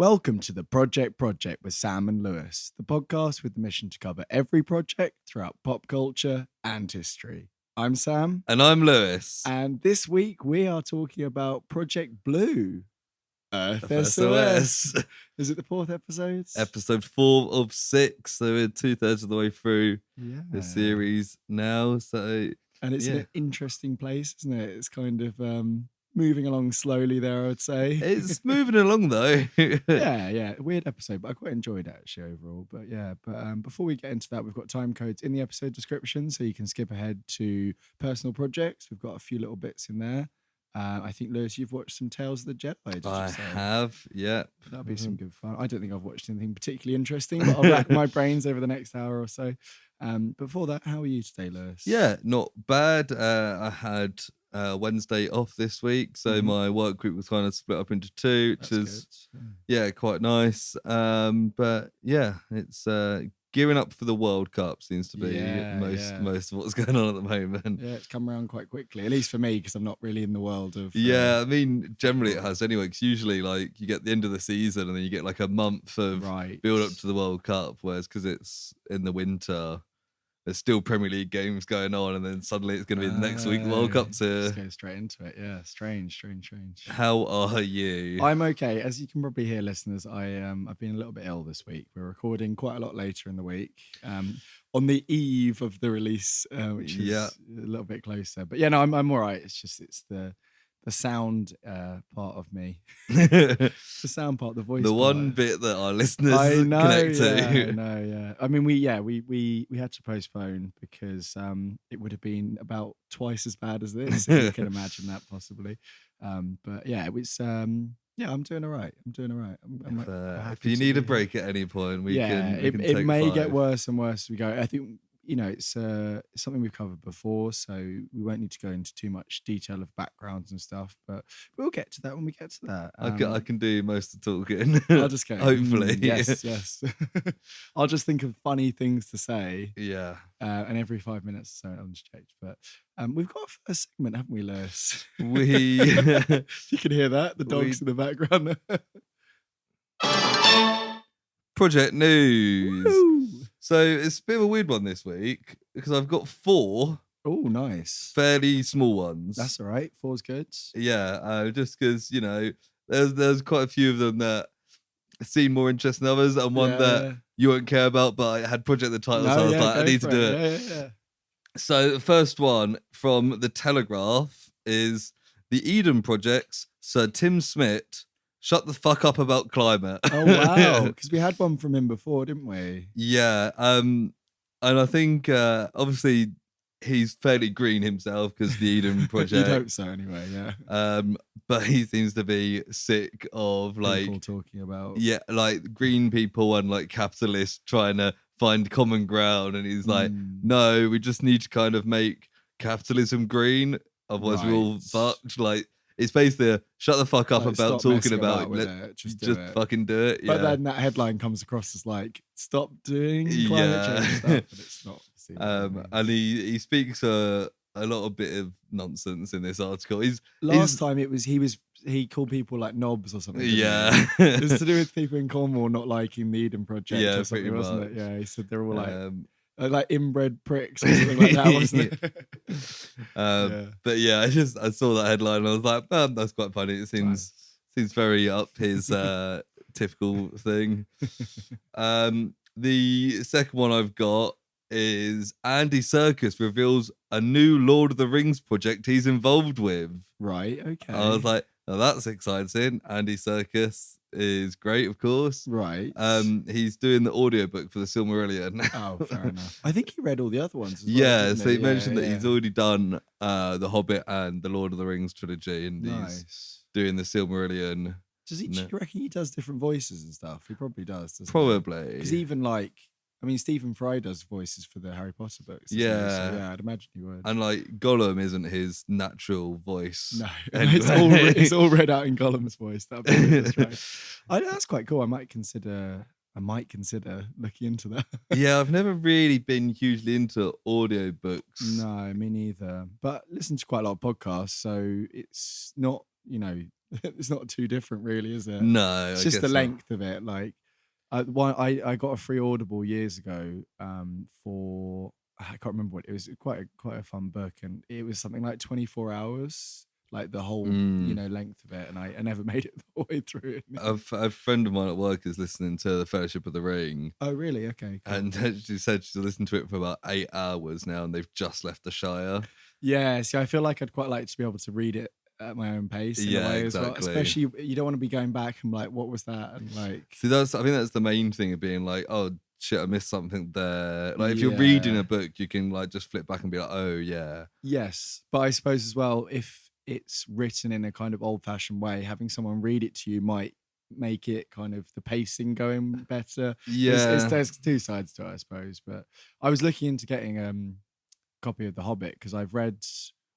Welcome to the Project with Sam and Lewis, the podcast with the mission to cover every project throughout pop culture and history. I'm Sam. And I'm Lewis. And this week we are talking about Project Blue Earth SOS. Is it the fourth episode? Episode 4 of 6. So we're 2/3 of the way through the series now. And it's in an interesting place, isn't it? It's kind of moving along slowly there, I would say. It's moving along though. yeah. Weird episode, but I quite enjoyed it actually overall. But before we get into that, we've got time codes in the episode description, so you can skip ahead to personal projects. We've got a few little bits in there. I think, Lewis, you've watched some Tales of the Jedi. I have, yeah. That'll be some good fun. I don't think I've watched anything particularly interesting, but I'll rack my brains over the next hour or so. Before that, how are you today, Lewis? Yeah, not bad. I had Wednesday off this week, so my work week was kind of split up into two, which is quite nice. But yeah, it's gearing up for the World Cup seems to be most of what's going on at the moment. Yeah, it's come around quite quickly, at least for me, because I'm not really in the world of. I mean, generally it has anyway. Because usually, like, you get the end of the season and then you get like a month of build up to the World Cup, whereas because it's in the winter, there's still Premier League games going on, and then suddenly it's going to be the next week World Cup to just go straight into it. Yeah, strange. How are you? I'm okay. As you can probably hear, listeners, I've been a little bit ill this week. We're recording quite a lot later in the week, on the eve of the release, which is a little bit closer. But yeah, no, I'm all right. It's the sound part of me. The sound part, the voice the part. One bit that our listeners connect to. I mean, we had to postpone because it would have been about twice as bad as this, if you can imagine that possibly. But yeah, it was I'm doing all right. If you need a break at any point, we can it may get worse and worse as we go. I think, it's something we've covered before, so we won't need to go into too much detail of backgrounds and stuff, but we'll get to that when we get to that. I can do most of the talking. I'll just go. Hopefully. Yes. I'll just think of funny things to say. Yeah. And every 5 minutes or so, I'll just change. But we've got a first segment, haven't we, Lewis? You can hear that, the dogs in the background. Project News. Woo! So it's a bit of a weird one this week because I've got 4. Oh, nice. Fairly small ones. That's all right. 4's good. Yeah, just because, there's quite a few of them that seem more interesting than others, and one that you won't care about, but I had Project the title, so I was like, I need to do it. Yeah. So the first one from The Telegraph is the Eden Project's Sir Tim Smith. Shut the fuck up about climate. Oh, wow. Because we had one from him before, didn't we? Yeah. And I think, obviously, he's fairly green himself because the Eden Project. You'd hope so anyway, yeah. But he seems to be sick of, like... people talking about... Yeah, like, green people and, like, capitalists trying to find common ground. And he's like, no, we just need to kind of make capitalism green. Otherwise, we're all fucked. Like... It's basically shut the fuck up about talking about it. Just fucking do it. But then that headline comes across as like, stop doing climate change stuff, but it's not. And he speaks a lot of bit of nonsense in this article. Last time he called people like knobs or something. Yeah, it's to do with people in Cornwall not liking the Eden Project. Yeah, or something, pretty wasn't much. it? Yeah, he said they're all like inbred pricks or something like that, wasn't it? But yeah, I saw that headline and I was like, that's quite funny. It seems very up his typical thing. The second one I've got is Andy Serkis reveals a new Lord of the Rings project he's involved with. Right, okay. I was like, oh, that's exciting. Andy Serkis is great, of course. Right. He's doing the audiobook for the Silmarillion. Oh, fair enough. I think he read all the other ones as well. Yeah, so he mentioned that he's already done The Hobbit and the Lord of the Rings trilogy, and he's doing the Silmarillion. Do you reckon he does different voices and stuff? He probably does, doesn't Probably. Because even Stephen Fry does voices for the Harry Potter books. Yeah. So, yeah, I'd imagine he would. And like Gollum isn't his natural voice. No, anyway. it's all read out in Gollum's voice. That'd be that's quite cool. I might consider looking into that. Yeah, I've never really been hugely into audiobooks. No, me neither. But listen to quite a lot of podcasts, so it's not, it's not too different, really, is it? No, It's I just the guess length of it. Like, I got a free Audible years ago for I can't remember what it was. Quite a fun book, and it was something like 24 hours, like the whole length of it. And I never made it the way through it. A friend of mine at work is listening to the Fellowship of the Ring. Oh, really? Okay, cool. And she said she's listened to it for about 8 hours now, and they've just left the Shire. Yeah, see, I feel like I'd quite like to be able to read it at my own pace in a way exactly. as well. Especially, you don't want to be going back and like, what was that? And like, see, I think that's the main thing of being like, oh shit, I missed something there. Like, if you're reading a book, you can like just flip back and be like, oh yeah. Yes, but I suppose as well, if it's written in a kind of old-fashioned way, having someone read it to you might make it kind of the pacing going better. Yeah, there's two sides to it, I suppose. But I was looking into getting a copy of The Hobbit because I think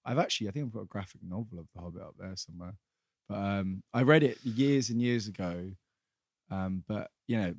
I've got a graphic novel of The Hobbit up there somewhere. But I read it years and years ago. But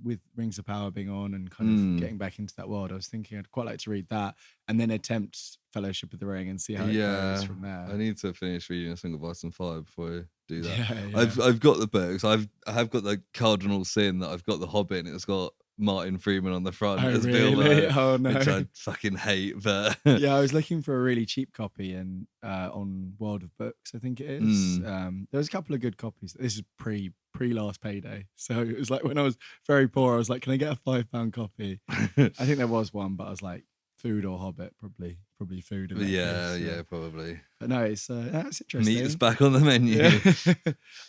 with Rings of Power being on and kind of getting back into that world, I was thinking I'd quite like to read that and then attempt Fellowship of the Ring and see how it goes from there. I need to finish reading A Song of Ice and Fire before I do that. Yeah. I've got the books. I have got the Cardinal Sin that I've got the Hobbit, and it's got Martin Freeman on the front as really? Bilbo, Oh no, which I fucking hate. But yeah, I was looking for a really cheap copy and on World of Books, I think it is. There was a couple of good copies. This is pre last payday, so it was like when I was very poor, I was like, can I get a £5 copy? I think there was one, but I was like, food or Hobbit, probably food. Yeah, probably. But no, it's that's interesting. Meat is back on the menu.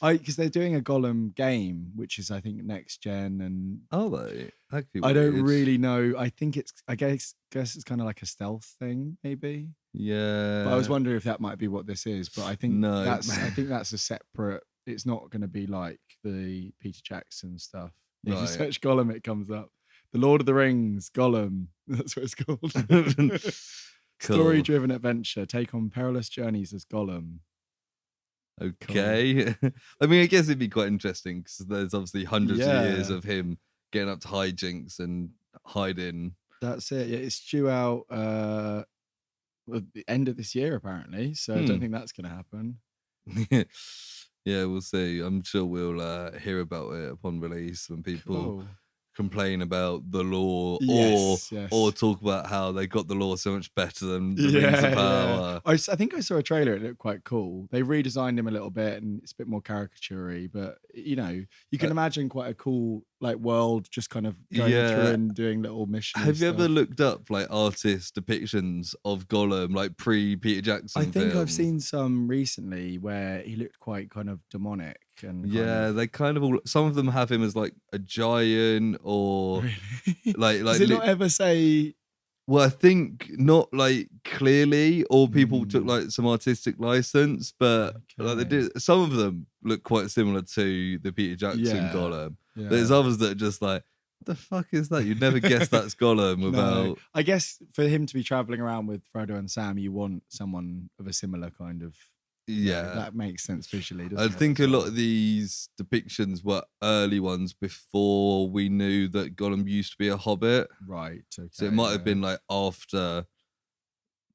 Because they're doing a Gollum game, which is I think next gen, and they? I don't really know. I think I guess it's kind of like a stealth thing, maybe. Yeah. But I was wondering if that might be what this is. But I think no. I think that's a separate. It's not going to be like the Peter Jackson stuff. If you search Gollum, it comes up. The Lord of the Rings, Gollum. That's what it's called. Cool. Story-driven adventure. Take on perilous journeys as Gollum. Okay. Cool. I mean, I guess it'd be quite interesting because there's obviously hundreds of years of him getting up to hijinks and hiding. That's it. Yeah, it's due out at the end of this year, apparently. So I don't think that's going to happen. Yeah, we'll see. I'm sure we'll hear about it upon release when people complain about the lore or talk about how they got the lore so much better than the Rings of Power. I think I saw a trailer. It looked quite cool. They redesigned him a little bit and it's a bit more caricature-y, but you can imagine quite a cool like world just kind of going through and doing little missions. Have you ever looked up like artist depictions of Gollum, like pre-Peter Jackson I think films? I've seen some recently where he looked quite kind of demonic. And they kind of all. Some of them have him as like a giant or like. Does it not ever say? Well, I think not like clearly, or people took like some artistic license, but like they did. Some of them look quite similar to the Peter Jackson Gollum. Yeah. There's others that are just like, what the fuck is that? You'd never guess that's Gollum without. No. I guess for him to be traveling around with Frodo and Sam, you want someone of a similar kind of. Yeah, that makes sense visually, doesn't it? I think a lot of these depictions were early ones before we knew that Gollum used to be a hobbit. Right. Okay, so it might have been like after.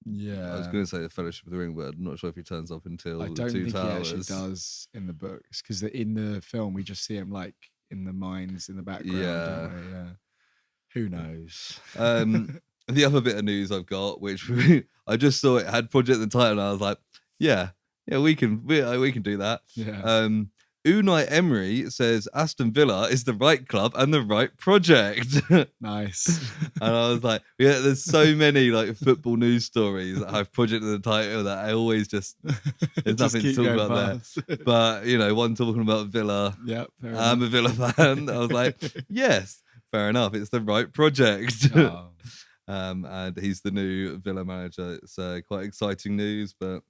Yeah. I was going to say the Fellowship of the Ring, but I'm not sure if he turns up until I don't the Two think Towers. He actually does in the books because in the film we just see him like in the mines in the background. Yeah. Who knows? The other bit of news I've got, which I just saw it had Project the Titan, and I was like, yeah, we can do that. Yeah. Unai Emery says Aston Villa is the right club and the right project. Nice. And I was like, there's so many like football news stories that have Project in the title that I always there's nothing to talk about there. But one talking about Villa. Yeah, I'm a Villa fan. I was like, yes, fair enough. It's the right project. Oh. And he's the new Villa manager. It's quite exciting news, but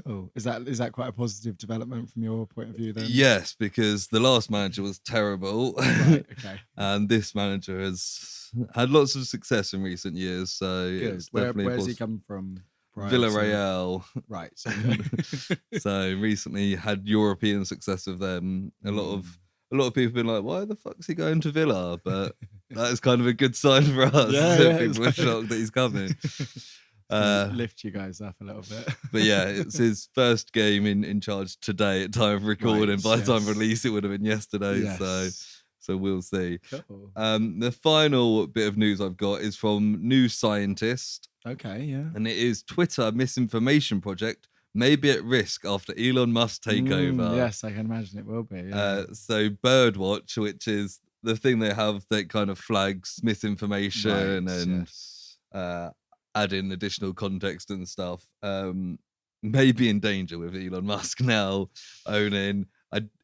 cool. Is that quite a positive development from your point of view then? Yes, because the last manager was terrible. Right, okay. And this manager has had lots of success in recent years. So good. Where's he come from? Villarreal. Right. So recently had European success with them. A lot of people have been like, why the fuck's he going to Villa? But that is kind of a good sign for us. Yeah, People are shocked that he's coming. Lift you guys up a little bit. But yeah, it's his first game in charge today at time of recording. Right, By the time of release, it would have been yesterday. Yes. So we'll see. Cool. The final bit of news I've got is from New Scientist. Okay, yeah. And it is Twitter misinformation project may be at risk after Elon Musk takeover. Yes, I can imagine it will be. Yeah. So Birdwatch, which is the thing they have that kind of flags misinformation and add in additional context and stuff, may be in danger with Elon Musk now owning.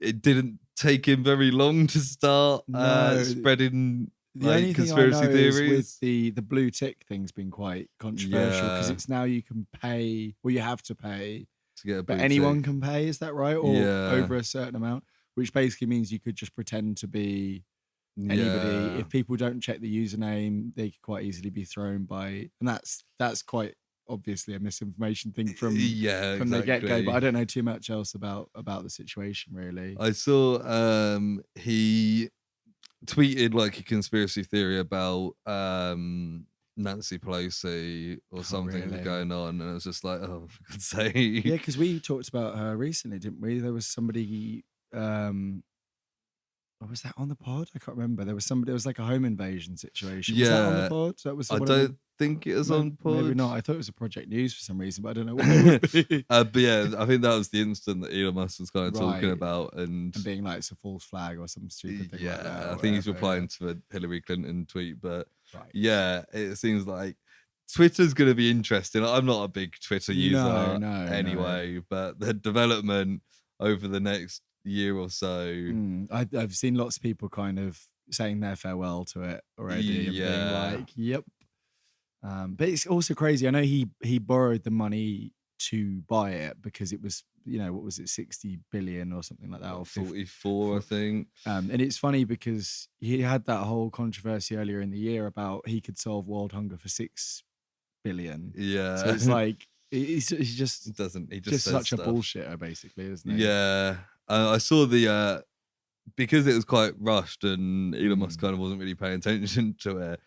It didn't take him very long to start spreading the only conspiracy thing I know theories. Is with the blue tick thing's been quite controversial because it's now you can pay, you have to pay to get a blue but anyone tick. can pay, is that right? Or over a certain amount, which basically means you could just pretend to be anybody. If people don't check the username, they could quite easily be thrown by, and that's quite obviously a misinformation thing from the get-go, but I don't know too much else about the situation really. I saw he tweeted like a conspiracy theory about Nancy Pelosi or something going on, and I was just like, oh, for God's sake. Yeah, because we talked about her recently, didn't we? There was somebody was that on the pod? I can't remember. There was somebody. It was like a home invasion situation. Was that on the pod? That was. I don't think it was on pod. Maybe not. I thought it was a Project News for some reason, but I don't know what it would be. But yeah, I think that was the instant that Elon Musk was kind of talking about and being like it's a false flag or some stupid thing. Yeah, like that, I think he's replying to a Hillary Clinton tweet, but yeah, it seems like Twitter's going to be interesting. I'm not a big Twitter user anyway, but the development over the next year or so. I've seen lots of people kind of saying their farewell to it already and being like, yep. But it's also crazy. I know he borrowed the money to buy it because it was, what was it, 60 billion or something like that, or 44, I think. And it's funny because he had that whole controversy earlier in the year about he could solve world hunger for 6 billion. Yeah. So it's like he's just he just such stuff. a bullshitter, basically, isn't he? Yeah. I saw the because it was quite rushed and Elon Musk kind of wasn't really paying attention to it.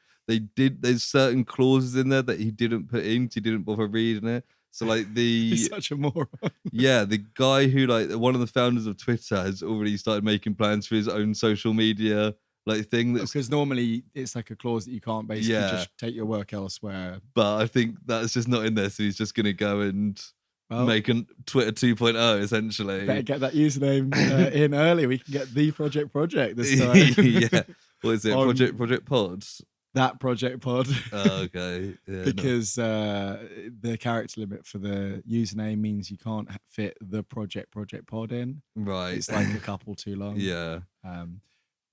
There's certain clauses in there that he didn't put in because he didn't bother reading it. So like he's such a moron. Yeah, the guy who one of the founders of Twitter has already started making plans for his own social media thing. Because normally it's like a clause that you can't basically just take your work elsewhere. But I think that's just not in there, so he's just going to go and make a Twitter 2.0 essentially. Better get that username in early. We can get the Project this time. Yeah. What is it? Project Pod? That Project Pod. Oh, okay. Yeah, because the character limit for the username means you can't fit the Project Pod in. Right. It's like a couple too long. Yeah.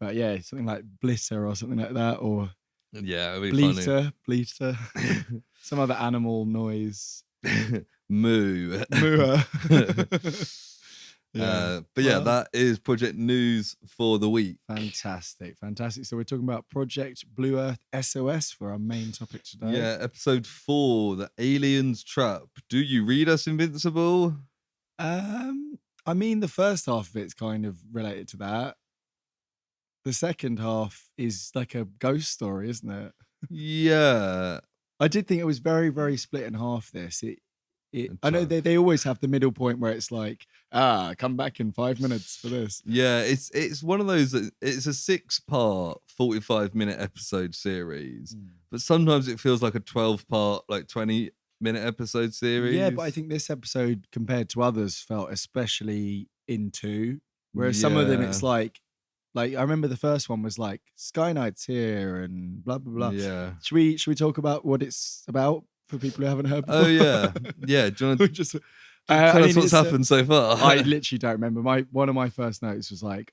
But yeah, something like Blitter or something like that, or it'd be Bleater, some other animal noise. Moo. But yeah, that is Project News for the week. Fantastic. So we're talking about Project Blue Earth SOS for our main topic today. Yeah, episode 4, The Aliens Trap. Do you read us, Invincible? I mean, the first half of it's kind of related to that. The second half is like a ghost story, isn't it? Yeah. I did think it was very, very split in half, this. I know they always have the middle point where it's like, come back in 5 minutes for this. Yeah, it's one of those, it's a 6-part, 45-minute episode series, but sometimes it feels like a 12-part, 20-minute episode series. Yeah, but I think this episode, compared to others, felt especially into, whereas some of them it's like I remember the first one was like, Sky Knight's here and blah, blah, blah. Yeah. Should we talk about what it's about for people who haven't heard before? Oh, yeah. Yeah. Do you want to just tell us what's happened so far? I literally don't remember. One of my first notes was like,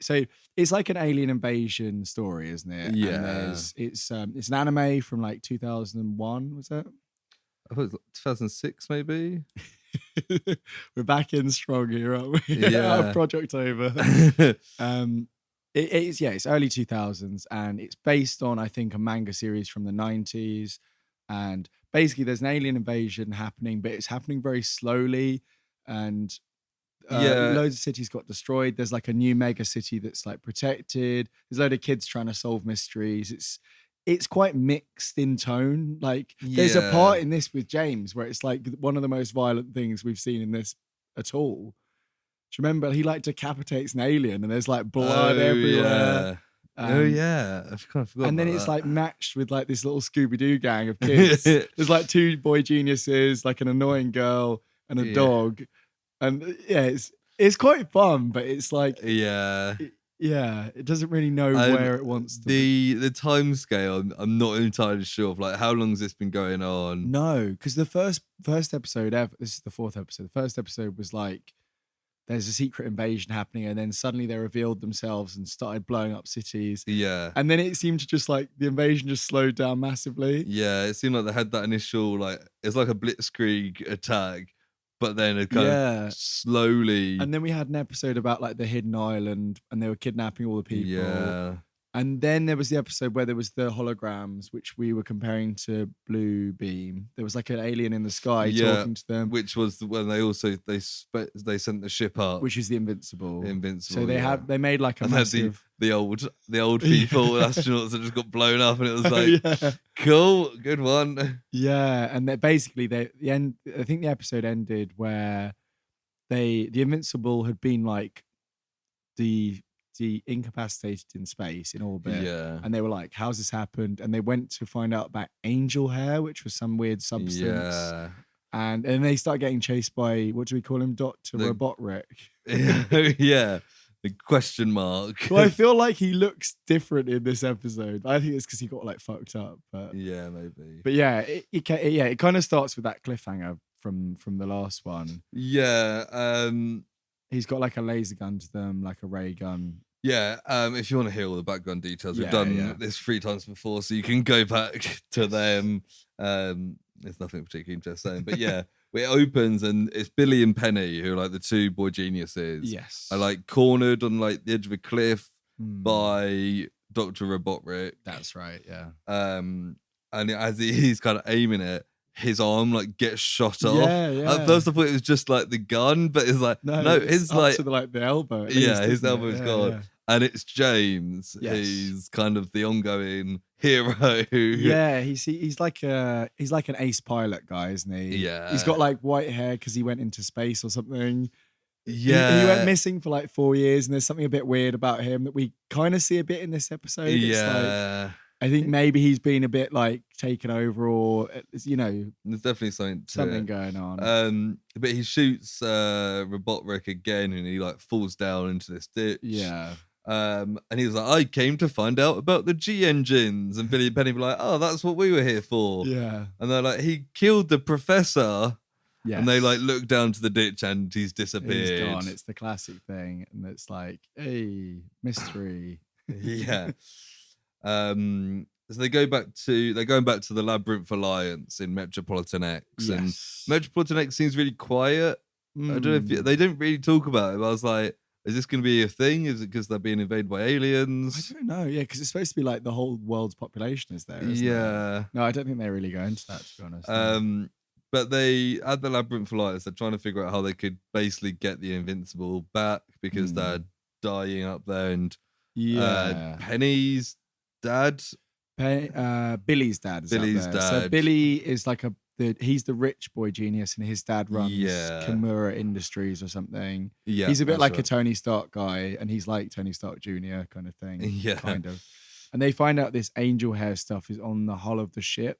so it's like an alien invasion story, isn't it? Yeah. And it's an anime from 2001, was it? I thought it was 2006, maybe. We're back in strong here, aren't we? Yeah. Project over. It's early 2000s, and it's based on, I think, a manga series from the 90s. And basically, there's an alien invasion happening, but it's happening very slowly. And loads of cities got destroyed. There's like a new mega city that's protected. There's a load of kids trying to solve mysteries. it's quite mixed in tone. Like there's a part in this with James where it's like one of the most violent things we've seen in this at all. Do you remember he like decapitates an alien and there's like blood everywhere? I kind of forgot. And then about it's that. like matched with like this little Scooby-Doo gang of kids. There's like 2 boy geniuses, like an annoying girl and a dog. And it's quite fun, but it's like it doesn't really know where it wants to be. The time scale, I'm not entirely sure of like how long has this been going on. No, because the first episode ever, this is the 4th episode. The first episode was like there's a secret invasion happening, and then suddenly they revealed themselves and started blowing up cities. Yeah. And then it seemed to just like the invasion just slowed down massively. Yeah, it seemed like they had that initial like it's like a blitzkrieg attack, but then it kind of slowly. And then we had an episode about like the hidden island, and they were kidnapping all the people. Yeah. And then there was the episode where there was the holograms, which we were comparing to Blue Beam. There was like an alien in the sky talking to them, which was when they also they sent the ship up, which is the Invincible. So they made like a massive the old people astronauts that just got blown up, and it was like cool, good one. Yeah, and basically the end. I think the episode ended where the Invincible had been like incapacitated in space in orbit, and they were like, how's this happened? And they went to find out about angel hair, which was some weird substance, and they start getting chased by, what do we call him, Dr. Robot Rick? The question mark. Well, I feel like he looks different in this episode. I think it's because he got like fucked up, but maybe. But it kind of starts with that cliffhanger from the last one. He's got like a laser gun to them, like a ray gun. If you want to hear all the background details, we've done this 3 times before, so you can go back to them. There's nothing particularly interesting, but it opens and it's Billy and Penny, who are like the 2 boy geniuses. Yes, are like cornered on like the edge of a cliff by Dr. Robotrick. That's right, yeah. And as he's kind of aiming it, his arm like gets shot off. At first I thought it was just like the gun, but it's like no, it's like to the elbow. His elbow's gone. Yeah. And it's James. Yes. He's kind of the ongoing hero. He's like an ace pilot guy, isn't he? Yeah. He's got like white hair because he went into space or something. Yeah. He went missing for like 4 years, and there's something a bit weird about him that we kind of see a bit in this episode. Yeah. I think maybe he's been a bit like taken over, or there's definitely something going on. But he shoots Robotrick again, and he like falls down into this ditch. Yeah. And he was like, I came to find out about the G engines, and Billy and Penny were like, oh, that's what we were here for. Yeah. And they're like, he killed the professor. Yes. And they like look down to the ditch, and he's disappeared. He's gone. It's the classic thing, and it's like, hey, mystery. Yeah. So they're going back to the Labyrinth Alliance in Metropolitan X, and Metropolitan X seems really quiet. I don't know if they didn't really talk about it, but I was like, is this going to be a thing? Is it because they're being invaded by aliens? I don't know. Yeah, because it's supposed to be like the whole world's population is there. Isn't it? No, I don't think they really go into that, to be honest. But they at the Labyrinth Alliance, they're trying to figure out how they could basically get the Invincible back because they're dying up there, and Penny's dad. Billy's dad. So Billy is like he's the rich boy genius, and his dad runs Kimura Industries or something. Yeah, he's a bit like a Tony Stark guy, and he's like Tony Stark Jr. kind of thing. Yeah, kind of. And they find out this angel hair stuff is on the hull of the ship.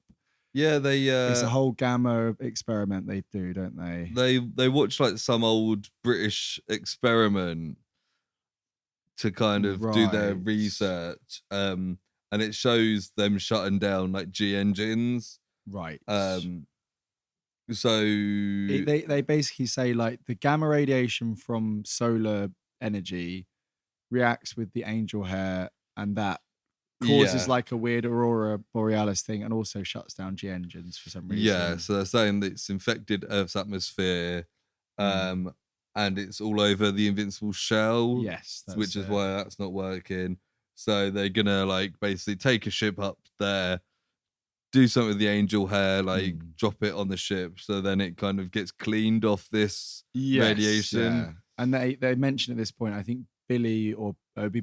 Yeah, it's a whole gamma experiment they do, don't they? They watch like some old British experiment to kind of do their research. And it shows them shutting down like G engines. Right. So they basically say like the gamma radiation from solar energy reacts with the angel hair, and that causes like a weird aurora borealis thing, and also shuts down G engines for some reason. Yeah, so they're saying that it's infected Earth's atmosphere, and it's all over the Invincible shell. Yes, which is why that's not working. So they're gonna like basically take a ship up there, do something with the angel hair, like drop it on the ship, so then it kind of gets cleaned off this radiation. Yeah. And they mention at this point, I think Billy or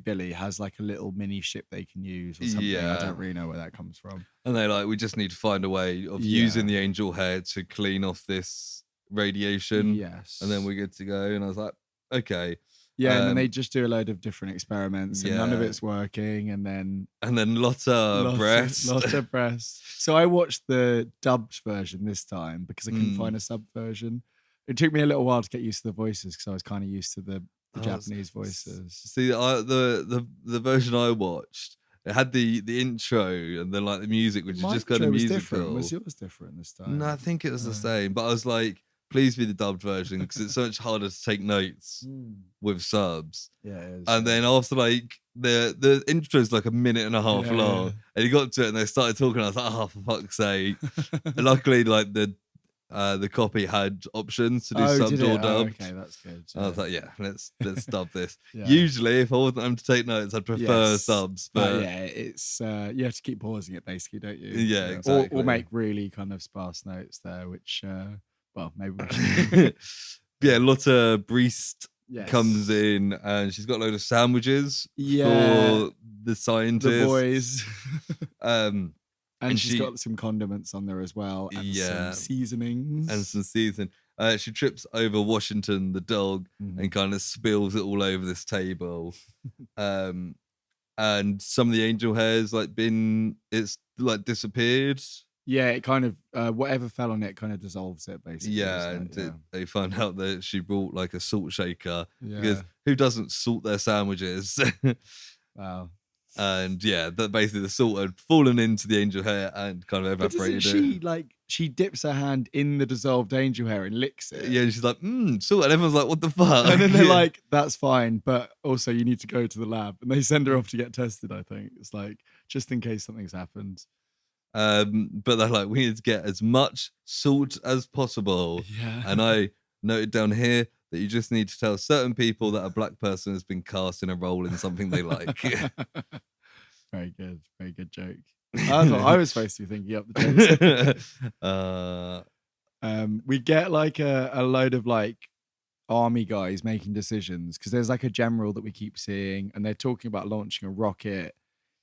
Billy has like a little mini ship they can use or something. Yeah. I don't really know where that comes from. And they're like, we just need to find a way of using the angel hair to clean off this radiation. Yes. And then we're good to go. And I was like, okay. Yeah, and then they just do a load of different experiments, and none of it's working. And then Lotta breast. So I watched the dubbed version this time because I couldn't find a sub version. It took me a little while to get used to the voices because I was kind of used to the Japanese voices. See, the version I watched, it had the intro and then like the music, which is just kind of musical. Was yours different this time? No, I think it was the same. But I was like, please be the dubbed version because it's so much harder to take notes with subs. Yeah, it is. And then after like the intro is like a minute and a half long, and you got to it and they started talking. I was like, oh, for fuck's sake! And luckily, like the copy had options to do subbed or dubbed. Okay, that's good. I was like, yeah, let's dub this. Usually, if I wasn't having to take notes, I'd prefer subs. But yeah, it's you have to keep pausing it basically, don't you? Yeah, exactly. Or make really kind of sparse notes there, which well, maybe we should. Yeah, Lotta Breest comes in and she's got a load of sandwiches for the scientists. The boys. And she's she, got some condiments on there as well. And some seasonings. And some seasoning. She trips over Washington, the dog, and kind of spills it all over this table. And some of the angel hair's it's disappeared. Yeah, it kind of, whatever fell on it kind of dissolves it, basically. Yeah, and they find out that she brought like a salt shaker. Because who doesn't salt their sandwiches? Wow. And that basically the salt had fallen into the angel hair and kind of evaporated it. She dips her hand in the dissolved angel hair and licks it. Yeah, and she's like, salt. And everyone's like, what the fuck? And then they're like, that's fine, but also you need to go to the lab. And they send her off to get tested, I think. It's like, just in case something's happened. But they're like, we need to get as much salt as possible. Yeah. And I noted down here that you just need to tell certain people that a black person has been cast in a role in something they like. Very good joke. I thought I was supposed to be thinking up the jokes. We get like a load of like army guys making decisions because there's like a general that we keep seeing, and they're talking about launching a rocket.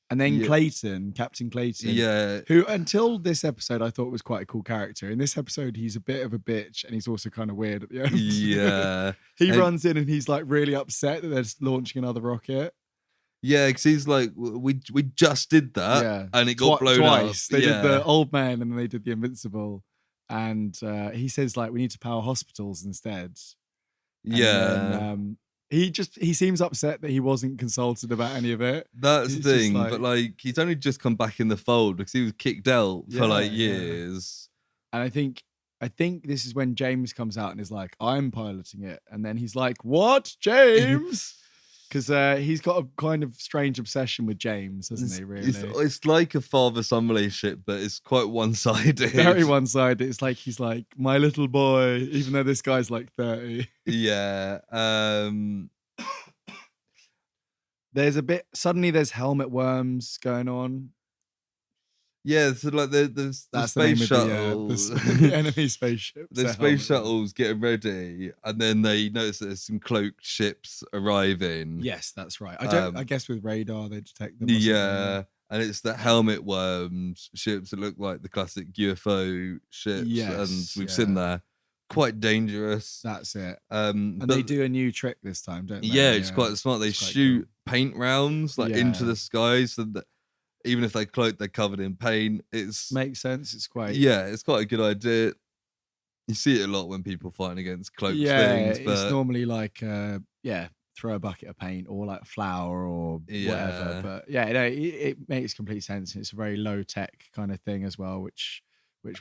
And then Captain Clayton, who until this episode I thought was quite a cool character. In this episode, he's a bit of a bitch and he's also kind of weird at the end. Yeah. He runs in and he's like really upset that they're just launching another rocket. Yeah, because he's like, we just did that and it got blown twice. up. They did the Old Man and then they did the Invincible. And he says like, we need to power hospitals instead. And then, he seems upset that he wasn't consulted about any of it. That's the thing, but like he's only just come back in the fold because he was kicked out for like years. And I think this is when James comes out and is like, I'm piloting it. And then he's like, what, James? Because he's got a kind of strange obsession with James, hasn't he, really? It's like a father-son relationship, but it's quite one-sided. Very one-sided. It's like he's like, my little boy, even though this guy's like 30. Yeah. Suddenly there's helmet worms going on. Yeah, so like the space shuttle, the enemy spaceship. The space shuttle's getting ready, and then they notice that there's some cloaked ships arriving. Yes, that's right. I guess with radar they detect them. Yeah, and it's the helmet worms ships that look like the classic UFO ships, and we've seen that. Quite dangerous. That's it. And they do a new trick this time, don't they? Yeah, it's quite smart. They shoot paint rounds into the sky so that even if they cloak, they're covered in paint. Makes sense. It's quite it's quite a good idea. You see it a lot when people fighting against cloaked things. But it's normally like throw a bucket of paint or like flour or whatever. But it makes complete sense. It's a very low tech kind of thing as well, which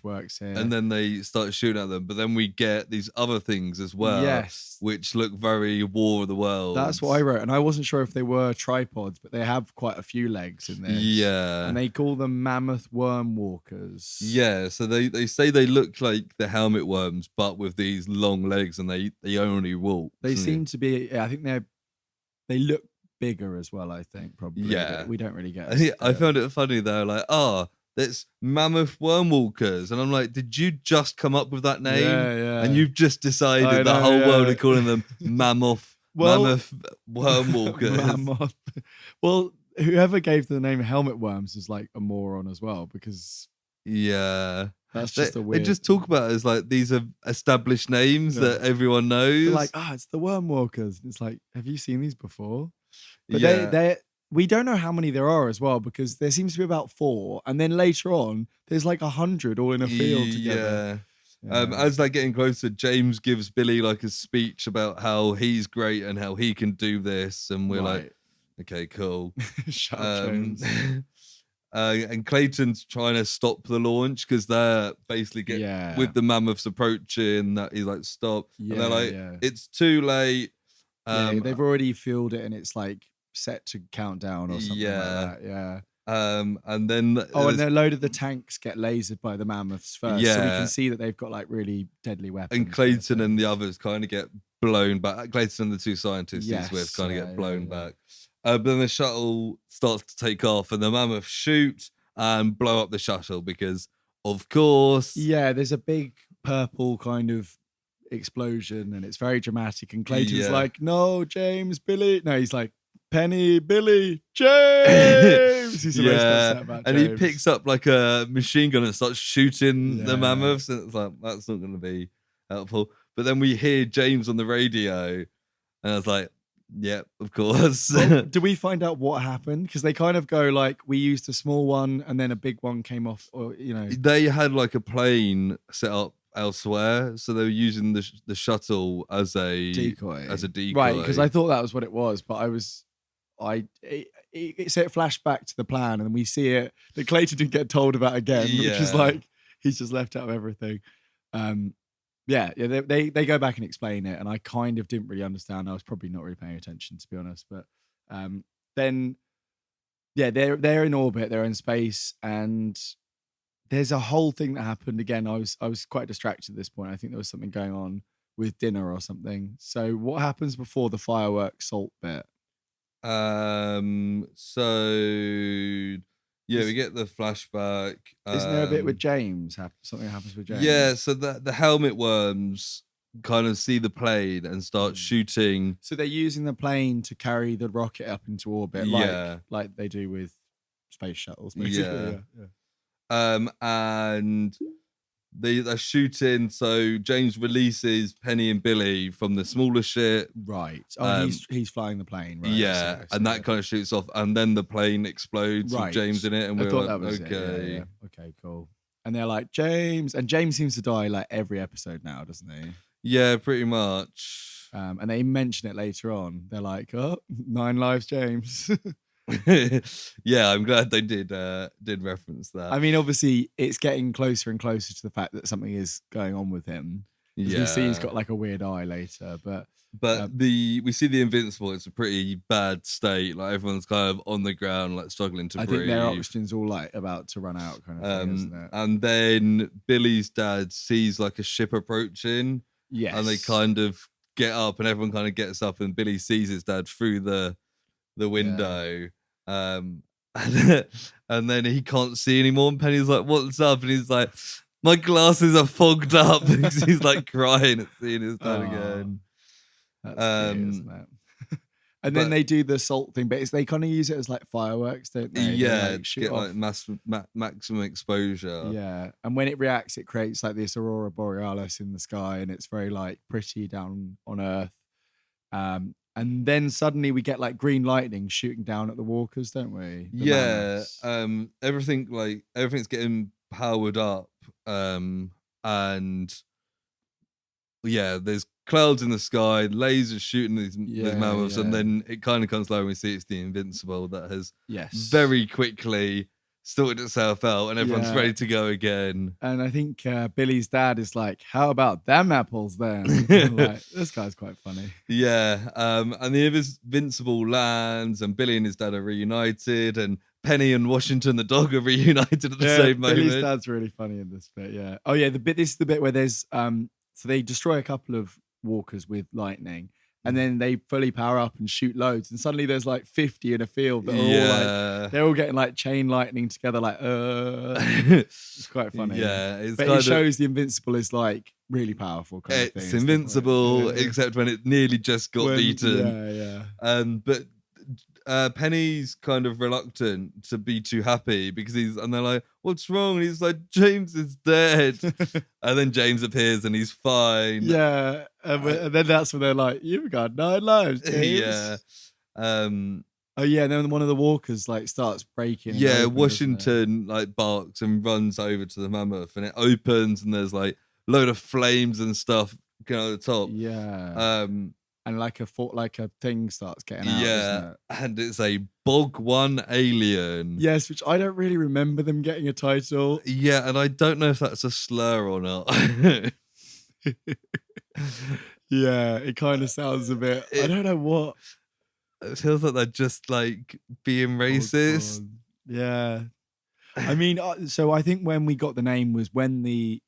works here. And then they start shooting at them, but then we get these other things as well, which look very War of the Worlds. That's what I wrote, and I wasn't sure if they were tripods, but they have quite a few legs in this. Yeah. And they call them mammoth worm walkers. Yeah, so they say they look like the helmet worms, but with these long legs, and they only walk. They seem to be, I think they look bigger as well, I think, probably. Yeah. We don't really get I found it funny, though, like, that's mammoth worm walkers. And I'm like, did you just come up with that name? Yeah. And you've just decided the whole world are calling them mammoth mammoth worm walkers. Mammoth. Well, whoever gave the name helmet worms is like a moron as well, because that's just a weird. They just talk about it as like these are established names that everyone knows. They're like, it's the worm walkers. It's like, have you seen these before? But we don't know how many there are as well, because there seems to be about 4, and then later on there's like 100 all in a field together. As they're getting closer, James gives Billy like a speech about how he's great and how he can do this, and we're like, okay, cool. Shut up, James. And Clayton's trying to stop the launch because they're basically with the mammoths approaching. That he's like, stop, and they're like, it's too late. They've already fueled it, and it's like set to countdown or something like that. And then and a load of the tanks get lasered by the mammoths first, so we can see that they've got like really deadly weapons. And Clayton and the others kind of get blown back. Clayton and the 2 scientists he's with kind of get blown back. But then the shuttle starts to take off, and the mammoths shoot and blow up the shuttle because, of course, there's a big purple kind of explosion, and it's very dramatic. And Clayton's like, "No, James, Billy." No, he's like, "Penny, Billy, James." He's the most upset about and James. He picks up like a machine gun and starts shooting the mammoths, and it's like, that's not going to be helpful. But then we hear James on the radio, and I was like, yeah, of course. Well, do we find out what happened? Because they kind of go like, we used a small one and then a big one came off, or they had like a plane set up elsewhere, so they were using the shuttle as a decoy. Right? Because I thought that was what it was, but it said flash back to the plan, and we see it that Clayton didn't get told about again, which is like he's just left out of everything. They go back and explain it, and I kind of didn't really understand. I was probably not really paying attention, to be honest. But then they're in orbit, they're in space, and there's a whole thing that happened again. I was quite distracted at this point. I think there was something going on with dinner or something. So what happens before the fireworks salt bit? We get the flashback. Isn't there a bit with James? Something happens with James. Yeah, so the helmet worms kind of see the plane and start shooting. So they're using the plane to carry the rocket up into orbit, like they do with space shuttles. Basically. And they're shooting. So James releases Penny and Billy from the smaller ship. Right. He's flying the plane. Right. Yeah, and that kind of shoots off, and then the plane explodes with James in it. And we're like, that was okay. Okay, cool. And they're like, James, and James seems to die like every episode now, doesn't he? Yeah, pretty much. And they mention it later on. They're like, 9 lives, James. Yeah, I'm glad they did reference that. I mean, obviously, it's getting closer and closer to the fact that something is going on with him. Yeah, we see he's got like a weird eye later, but we see the Invincible. It's a pretty bad state. Like everyone's kind of on the ground, like struggling to breathe. I think their oxygen's all like about to run out, kind of thing, isn't it? And then Billy's dad sees like a ship approaching. Yes, and they kind of get up, and everyone kind of gets up, and Billy sees his dad through the window. And then he can't see anymore, and Penny's like, what's up? And he's like, my glasses are fogged up. Because he's like crying at seeing his dad again. That's cute, isn't it? And then they do the salt thing, but they kind of use it as like fireworks, don't they? Yeah, to get like maximum exposure. Yeah, and when it reacts, it creates like this aurora borealis in the sky, and it's very like pretty down on Earth. And then suddenly we get like green lightning shooting down at the walkers, don't we? Everything's getting powered up, and there's clouds in the sky, lasers shooting these mammoths, and then it kind of comes low and we see it's the Invincible that has very quickly sorted itself out, and everyone's ready to go again. And I think Billy's dad is like, how about them apples then? Like, this guy's quite funny. Yeah, and the Invincible lands, and Billy and his dad are reunited, and Penny and Washington the dog are reunited at the same moment. Billy's dad's really funny in this bit, yeah. Oh yeah, this is the bit where there's so they destroy a couple of walkers with lightning, and then they fully power up and shoot loads, and suddenly there's like 50 in a field that are all like, they're all getting like chain lightning together, like it's quite funny. Yeah, but it shows the Invincible is like really powerful kind of thing. It's invincible, except when it nearly just got beaten. Yeah. But Penny's kind of reluctant to be too happy because and they're like, "What's wrong?" And he's like, "James is dead." And then James appears and he's fine. Yeah, and then that's when they're like, "You've got 9 lives, James." Yeah. Oh yeah, and then one of the walkers like starts breaking. Yeah, open, Washington like barks and runs over to the mammoth, and it opens, and there's like a load of flames and stuff going at the top. Yeah. And like a thing starts getting out, doesn't it? And it's a Bog 1 alien. Yes, which I don't really remember them getting a title. Yeah, and I don't know if that's a slur or not. Yeah, it kind of sounds a bit. I don't know what. It feels like they're just like being racist. Yeah. I mean, so I think when we got the name was when the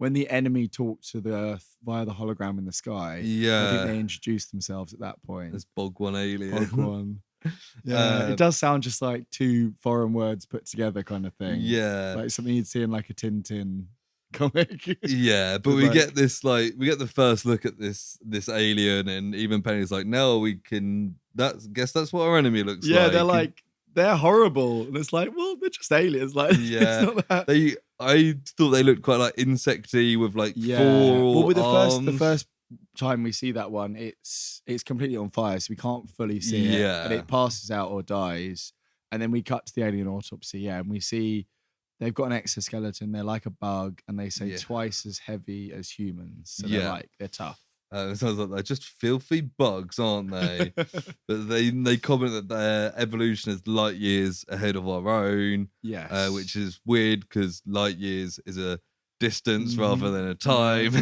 enemy talked to the Earth via the hologram in the sky. Yeah. I think they introduced themselves at that point. As Bog 1 alien. Bog 1. Yeah, it does sound just like 2 foreign words put together kind of thing. Yeah. Like something you'd see in like a Tintin comic. Yeah, but we get this we get the first look at this alien, and even Penny's like, "No, we can guess that's what our enemy looks like." Yeah, they're like, they're horrible. And it's like, well, they're just aliens. Like, yeah. It's not that. I thought they looked quite like insecty with like 4 well, with arms. the first time we see that one, it's completely on fire, so we can't fully see it. And it passes out or dies. And then we cut to the alien autopsy, and we see they've got an exoskeleton. They're like a bug, and they say twice as heavy as humans. So they're tough. It sounds like they're just filthy bugs, aren't they? But they comment that their evolution is light years ahead of our own. Yes. Which is weird because light years is a distance rather than a time.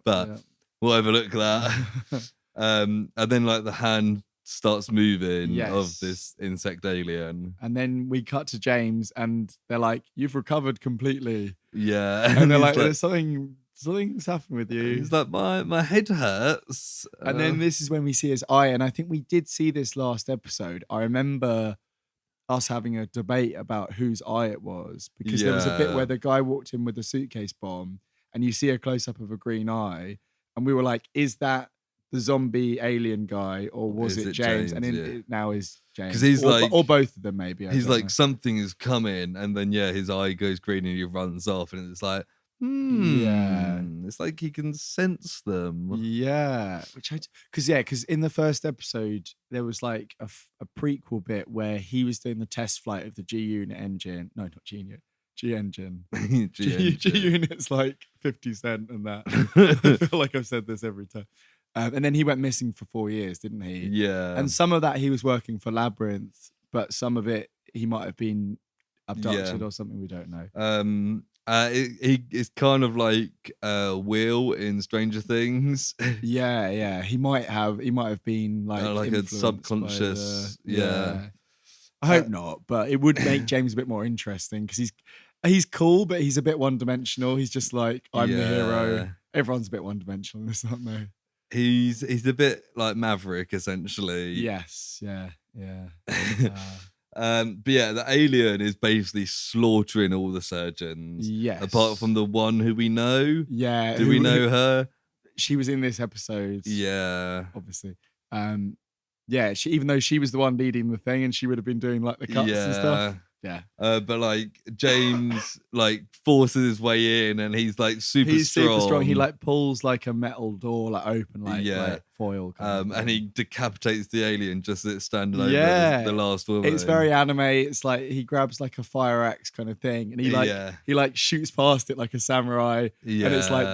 But we'll overlook that. And then like the hand starts moving of this insect alien. And then we cut to James and they're like, "You've recovered completely." Yeah. And they're like, "There's something's happened with you." He's like, my head hurts. And then this is when we see his eye. And I think we did see this last episode. I remember us having a debate about whose eye it was, because there was a bit where the guy walked in with a suitcase bomb and you see a close-up of a green eye. And we were like, is that the zombie alien guy, or was it James? And it now is James. Because he's or both of them, maybe. He's like, something is coming, and then his eye goes green and he runs off, and it's like, it's like he can sense them. Yeah, because in the first episode there was like a prequel bit where he was doing the test flight of the G Unit engine. No, not G Unit. G engine. G Unit's like 50 Cent and that. I feel like I've said this every time. And then he went missing for 4 years, didn't he? Yeah. And some of that he was working for Labyrinth, but some of it he might have been abducted or something. We don't know. It's kind of like Will in Stranger Things. Yeah. He might have been like a subconscious. I hope not, but it would make James a bit more interesting because he's cool, but he's a bit one-dimensional. He's just like, I'm the hero. Everyone's a bit one-dimensional in this, aren't they? He's a bit like Maverick, essentially. Yes, yeah. But the alien is basically slaughtering all the surgeons. Yes. Apart from the one who we know. Yeah. Do we know her? She was in this episode. Yeah. Obviously. Even though she was the one leading the thing and she would have been doing like the cuts and stuff. Yeah. But like James like forces his way in and he's like super strong. He like pulls like a metal door like open like foil. And he decapitates the alien just as it's standing over the last woman. It's very anime. It's like he grabs like a fire axe kind of thing and he like shoots past it like a samurai. And it's like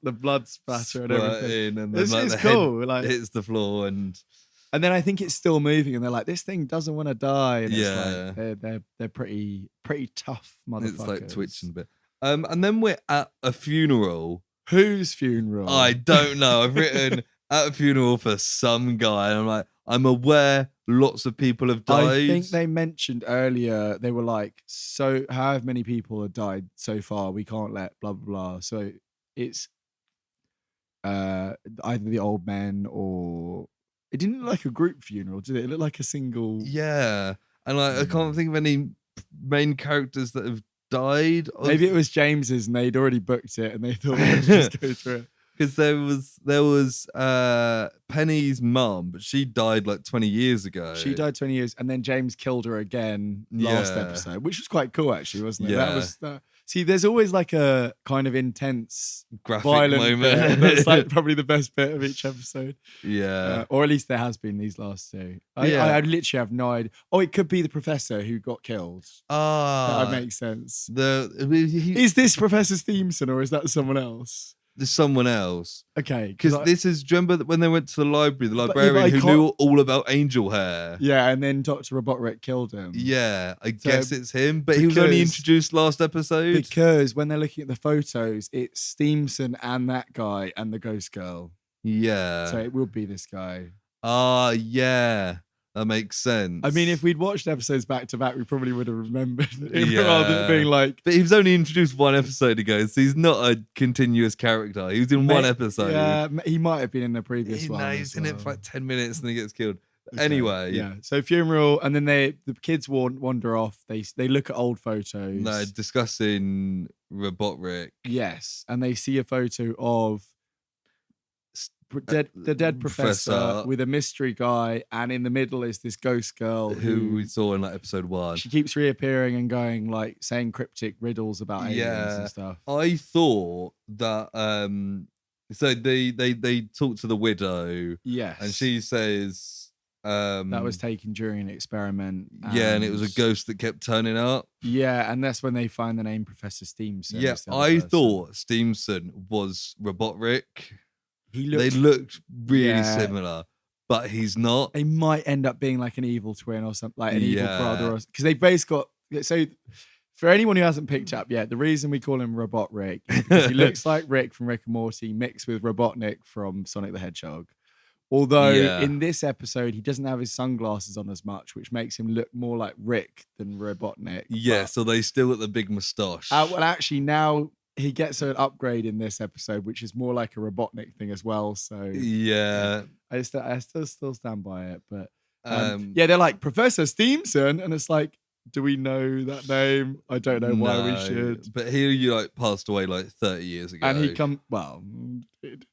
the blood spatter and everything. And then it's cool. Like hits the floor and then I think it's still moving, and they're like, "This thing doesn't want to die." And it's like, they're pretty tough motherfuckers. It's like twitching a bit. And then we're at a funeral. Whose funeral? I don't know. I've written at a funeral for some guy, and I'm like, I'm aware lots of people have died. I think they mentioned earlier they were like, so however many people have died so far, we can't let blah blah blah. So it's either the old men or. It didn't look like a group funeral, did it? It looked like a single. Yeah. And like I can't think of any main characters that have died. Maybe it was James's and they'd already booked it and they thought we'd just go through it. Because there was Penny's mum, but she died like 20 years ago. She died 20 years, and then James killed her again last episode, which was quite cool, actually, wasn't it? Yeah. That was see, there's always like a kind of intense, graphic violent moment. bit. That's like probably the best bit of each episode. Yeah. Or at least there has been these last two. I literally have no idea. Oh, it could be the professor who got killed. That would make sense. Is this Professor Stevenson or is that someone else? There's someone else. Okay. Because this is, do you remember when they went to the library, the librarian who knew all about angel hair? Yeah, and then Dr. Robotrick killed him. Yeah, I guess it's him, but he was only introduced last episode. Because when they're looking at the photos, it's Stevenson and that guy and the ghost girl. Yeah. So it will be this guy. Yeah. That makes sense. I mean, if we'd watched episodes back to back, we probably would have remembered it rather than being like... But he was only introduced one episode ago, so he's not a continuous character. He was in one episode. Yeah, he might have been in the previous one. No, he's in it for like 10 minutes and then he gets killed. Okay. Anyway. Yeah, so funeral, and then the kids wander off. They look at old photos. No, discussing Robotrick. Yes, and they see a photo of... the dead professor with a mystery guy, and in the middle is this ghost girl who we saw in like episode 1. She keeps reappearing and going like saying cryptic riddles about aliens and stuff. I thought that so they talk to the widow. Yes. And she says that was taken during an experiment. And it was a ghost that kept turning up. Yeah, and that's when they find the name Professor Stevenson. Yeah, I thought Stevenson was Robotrick. They looked really similar, but he's not. They might end up being like an evil twin or something, like an evil brother, because they both got. So, for anyone who hasn't picked up yet, the reason we call him Robotrick is because he looks like Rick from Rick and Morty mixed with Robotnik from Sonic the Hedgehog. Although in this episode he doesn't have his sunglasses on as much, which makes him look more like Rick than Robotnik. Yeah, so they still got the big moustache. Well, actually now. He gets an upgrade in this episode, which is more like a Robotnik thing as well. So I still stand by it. But they're like Professor Stevenson, and it's like, do we know that name? I don't know why we should. But he like passed away like 30 years ago, and he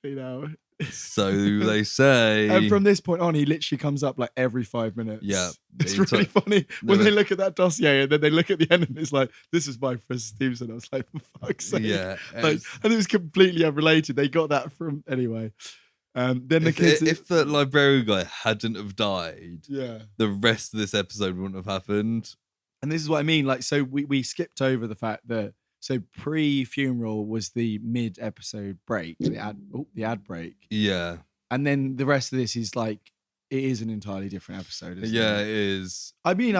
you know. So they say. And from this point on, he literally comes up like every 5 minutes. Yeah. It's really funny when they look at that dossier and then they look at the end and it's like, this is my Professor Stevenson. I was like, for fuck's sake. Yeah. Like, and it was completely unrelated. They got that from, anyway. Then the kids. If the librarian guy hadn't have died, the rest of this episode wouldn't have happened. And this is what I mean. Like, so we skipped over the fact that, so pre-funeral was the mid-episode break, the ad break. Yeah. And then the rest of this is like, it is an entirely different episode, isn't it? It is. I mean,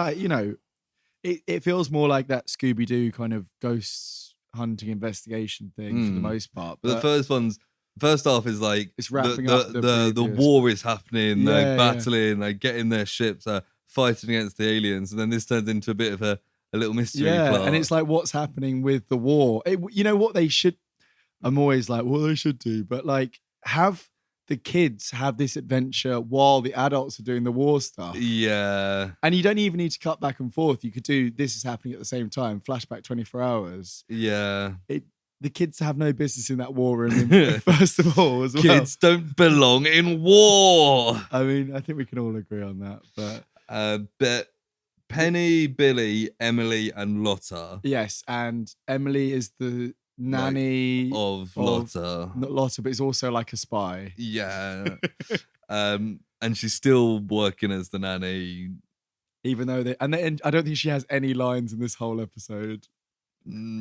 it feels more like that Scooby-Doo kind of ghost hunting investigation thing for the most part. But the first half is like, it's wrapping up the war is happening, they're battling, they're getting their ships, fighting against the aliens, and then this turns into a bit of a little mystery plot. And it's like, what's happening with the war? You know what they should... I'm always like, what they should do, but like, have the kids have this adventure while the adults are doing the war stuff. Yeah. And you don't even need to cut back and forth. You could do this is happening at the same time, flashback 24 hours. Yeah. The kids have no business in that war room, first of all, as well. Kids don't belong in war. I mean, I think we can all agree on that. But Penny, Billy, Emily, and Lotta. Yes, and Emily is the nanny of Lotta. Not Lotta, but is also like a spy. Yeah. And she's still working as the nanny. Even though and I don't think she has any lines in this whole episode.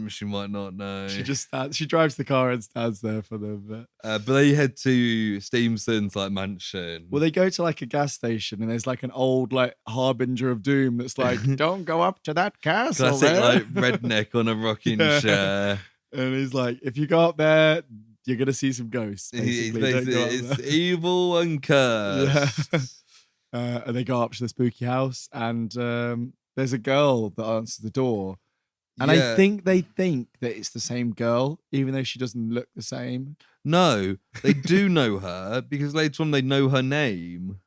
She might not know. She drives the car and stands there for them. But they head to Stevenson's like mansion. Well, they go to like a gas station and there's like an old like harbinger of doom that's like, don't go up to that castle. Classic like redneck on a rocking chair. And he's like, if you go up there, you're gonna see some ghosts. Basically. It's evil and cursed. And they go up to the spooky house and there's a girl that answers the door. And I think they think that it's the same girl, even though she doesn't look the same. No, they do know her because later on they know her name.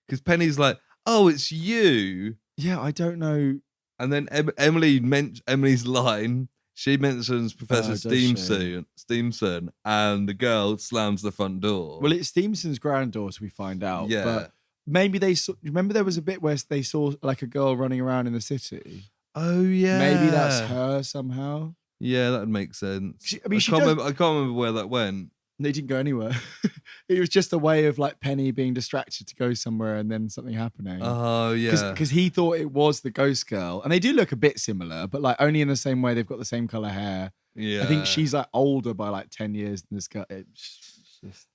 Because Penny's like, oh, it's you. Yeah, I don't know. And then Emily's line. She mentions Professor Steamson, and the girl slams the front door. Well, it's Steamson's granddaughter, we find out. Yeah. But maybe they saw. Remember, there was a bit where they saw like a girl running around in the city. Oh yeah. Maybe that's her somehow. Yeah, that would make sense. I can't remember where that went. They didn't go anywhere. It was just a way of like Penny being distracted to go somewhere and then something happening. Oh yeah, because he thought it was the ghost girl, and they do look a bit similar, but like only in the same way. They've got the same color hair. Yeah, I think she's like older by like 10 years than this guy.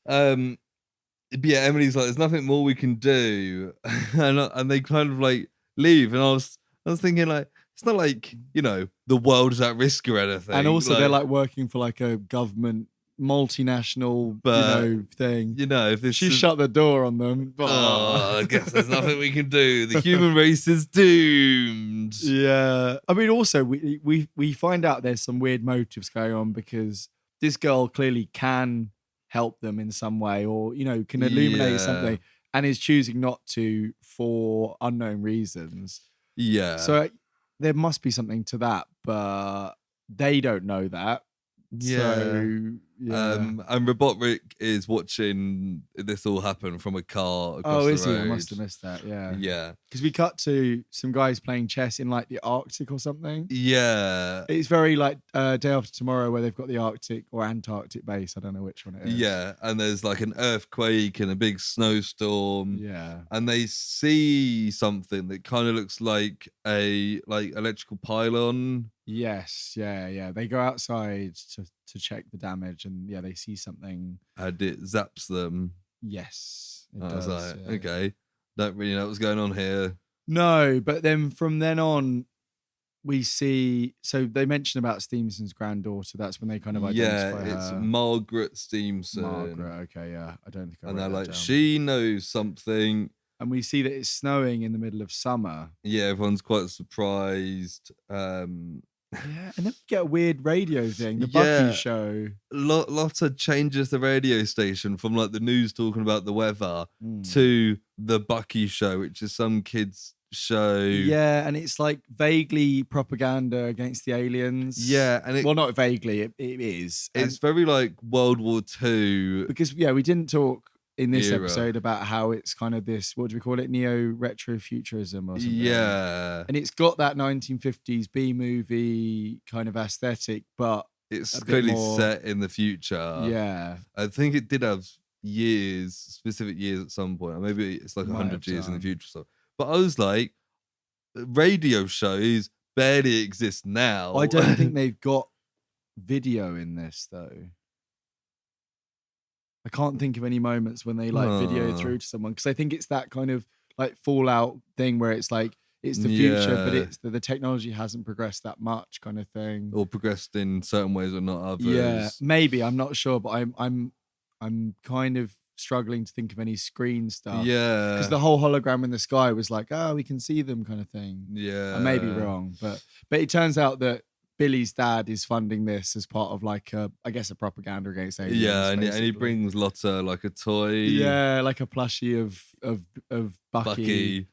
But yeah, Emily's like, there's nothing more we can do, and they kind of like leave, and I was thinking like, it's not like, you know, the world is at risk or anything. And also they're like working for like a government multinational, thing. You know, if she shut the door on them. I guess there's nothing we can do. The human race is doomed. Yeah. I mean, also we find out there's some weird motives going on because this girl clearly can help them in some way, or, you know, can illuminate something, and is choosing not to for unknown reasons. Yeah. So there must be something to that, but they don't know that. Yeah. So, yeah. And Robot Rick is watching this all happen from a car across the road. Oh, is he? I must have missed that. Yeah. Yeah. Because we cut to some guys playing chess in like the Arctic or something. Yeah. It's very like Day After Tomorrow, where they've got the Arctic or Antarctic base. I don't know which one it is. Yeah. And there's like an earthquake and a big snowstorm. Yeah. And they see something that kind of looks like a electrical pylon. Yes, yeah. They go outside to check the damage, and they see something. And it zaps them. Yes, I was like, okay, don't really know what's going on here. No, but then from then on, we see. So they mention about Steamson's granddaughter. That's when they kind of identify her. Yeah, it's Margaret Steamson. Margaret, okay, yeah. I don't think I. And they're like, she knows something. And we see that it's snowing in the middle of summer. Yeah, everyone's quite surprised. Yeah, and then we get a weird radio thing, the Bucky show. Lots of changes the radio station from like the news talking about the weather to the Bucky show, which is some kids' show. Yeah, and it's like vaguely propaganda against the aliens. Yeah, and well, not vaguely, it is. It's very like World War II. Because we didn't talk in this episode about how it's kind of this, what do we call it, neo-retrofuturism or something. Yeah. And it's got that 1950s B-movie kind of aesthetic, but it's clearly set in the future. Yeah. I think it did have specific years at some point. Or maybe it's like 100 years in the future. So, but I was like, radio shows barely exist now. I don't think they've got video in this, though. I can't think of any moments when they like video through to someone, because I think it's that kind of like Fallout thing where it's like it's the future, but it's the technology hasn't progressed that much, kind of thing, or progressed in certain ways or not others. Yeah, maybe, I'm not sure, but I'm kind of struggling to think of any screen stuff. Yeah, because the whole hologram in the sky was like, oh, we can see them, kind of thing. Yeah, I may be wrong, but it turns out that Billy's dad is funding this as part of like a propaganda against aliens. Yeah, and he brings Lotta like a toy. Yeah, like a plushie of Bucky.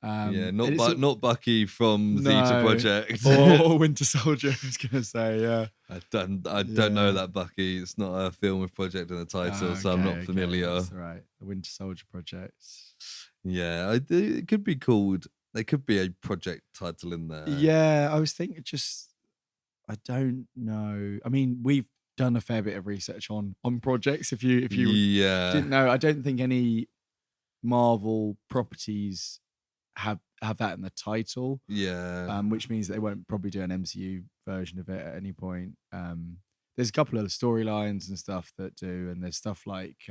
Not Bucky from Zeta Project or Winter Soldier. I was gonna say, yeah. I don't know that Bucky. It's not a film with Project in the title, so I'm not familiar. That's right, the Winter Soldier Project. Yeah, it could be called. There could be a project title in there. Yeah, I was thinking I don't know. I mean, we've done a fair bit of research on projects. If you didn't know, I don't think any Marvel properties have that in the title. Yeah. Which means they won't probably do an MCU version of it at any point. There's a couple of storylines and stuff that do, and there's stuff like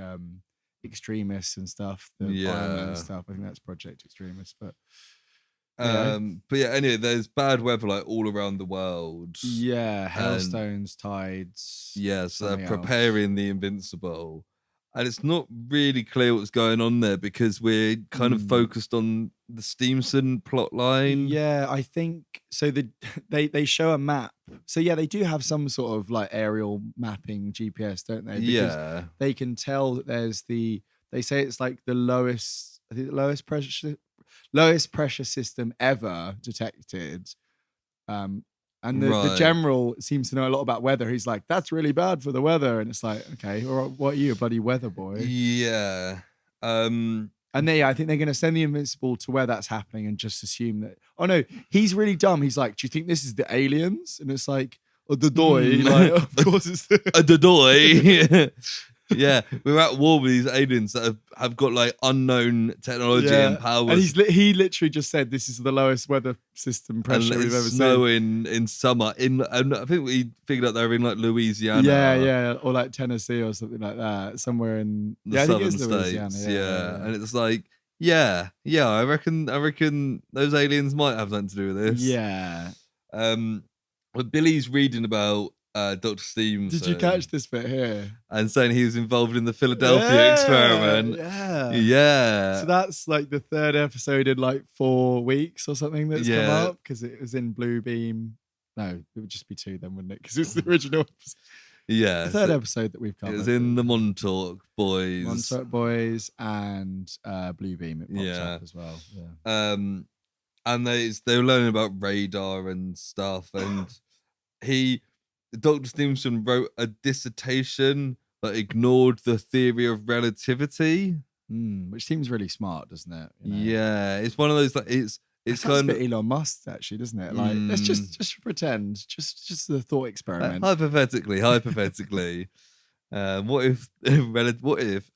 Extremists and stuff. Iron Man stuff. I think that's Project Extremist, but. But yeah, anyway, there's bad weather like all around the world. Yeah, hailstones, tides. Yeah, so they're preparing the Invincible. And it's not really clear what's going on there because we're kind of focused on the Steamson plot line. Yeah, I think so. They show a map. So yeah, they do have some sort of like aerial mapping GPS, don't they? Because they can tell that there's they say it's like the lowest pressure system ever detected, And the general seems to know a lot about weather. He's like, that's really bad for the weather. And it's like, okay, or what are you, a bloody weather boy? Yeah. And I think they're going to send the Invincible to where that's happening and just assume that, oh no, he's really dumb. He's like, do you think this is the aliens? And it's like, oh, the doy. Like, of course it's the doy. Yeah, we're at war with these aliens that have got like unknown technology and powers. And he literally just said this is the lowest weather system pressure we've ever seen. In summer. I think we figured out they were in like Louisiana. Yeah, or like Tennessee or something like that. Somewhere in the southern states. Yeah. And it's like, yeah. I reckon those aliens might have something to do with this. Yeah. But Billy's reading about Dr. Stevenson. Did you catch this bit here? And saying he was involved in the Philadelphia experiment. Yeah. So that's like the third episode in like 4 weeks or something that's come up because it was in Blue Beam. No, it would just be 2 then, wouldn't it? Because it's the original episode. Yeah. The third episode that we've covered. It was in the Montauk Boys. Montauk Boys and Blue Beam. It pops up as well. Yeah. And they were learning about radar and stuff. And Dr. Stevenson wrote a dissertation that ignored the theory of relativity, which seems really smart, doesn't it? You know? Yeah, it's one of those like it's kind of Elon Musk, actually, doesn't it? Like, let's just pretend, just the thought experiment. Hypothetically, what if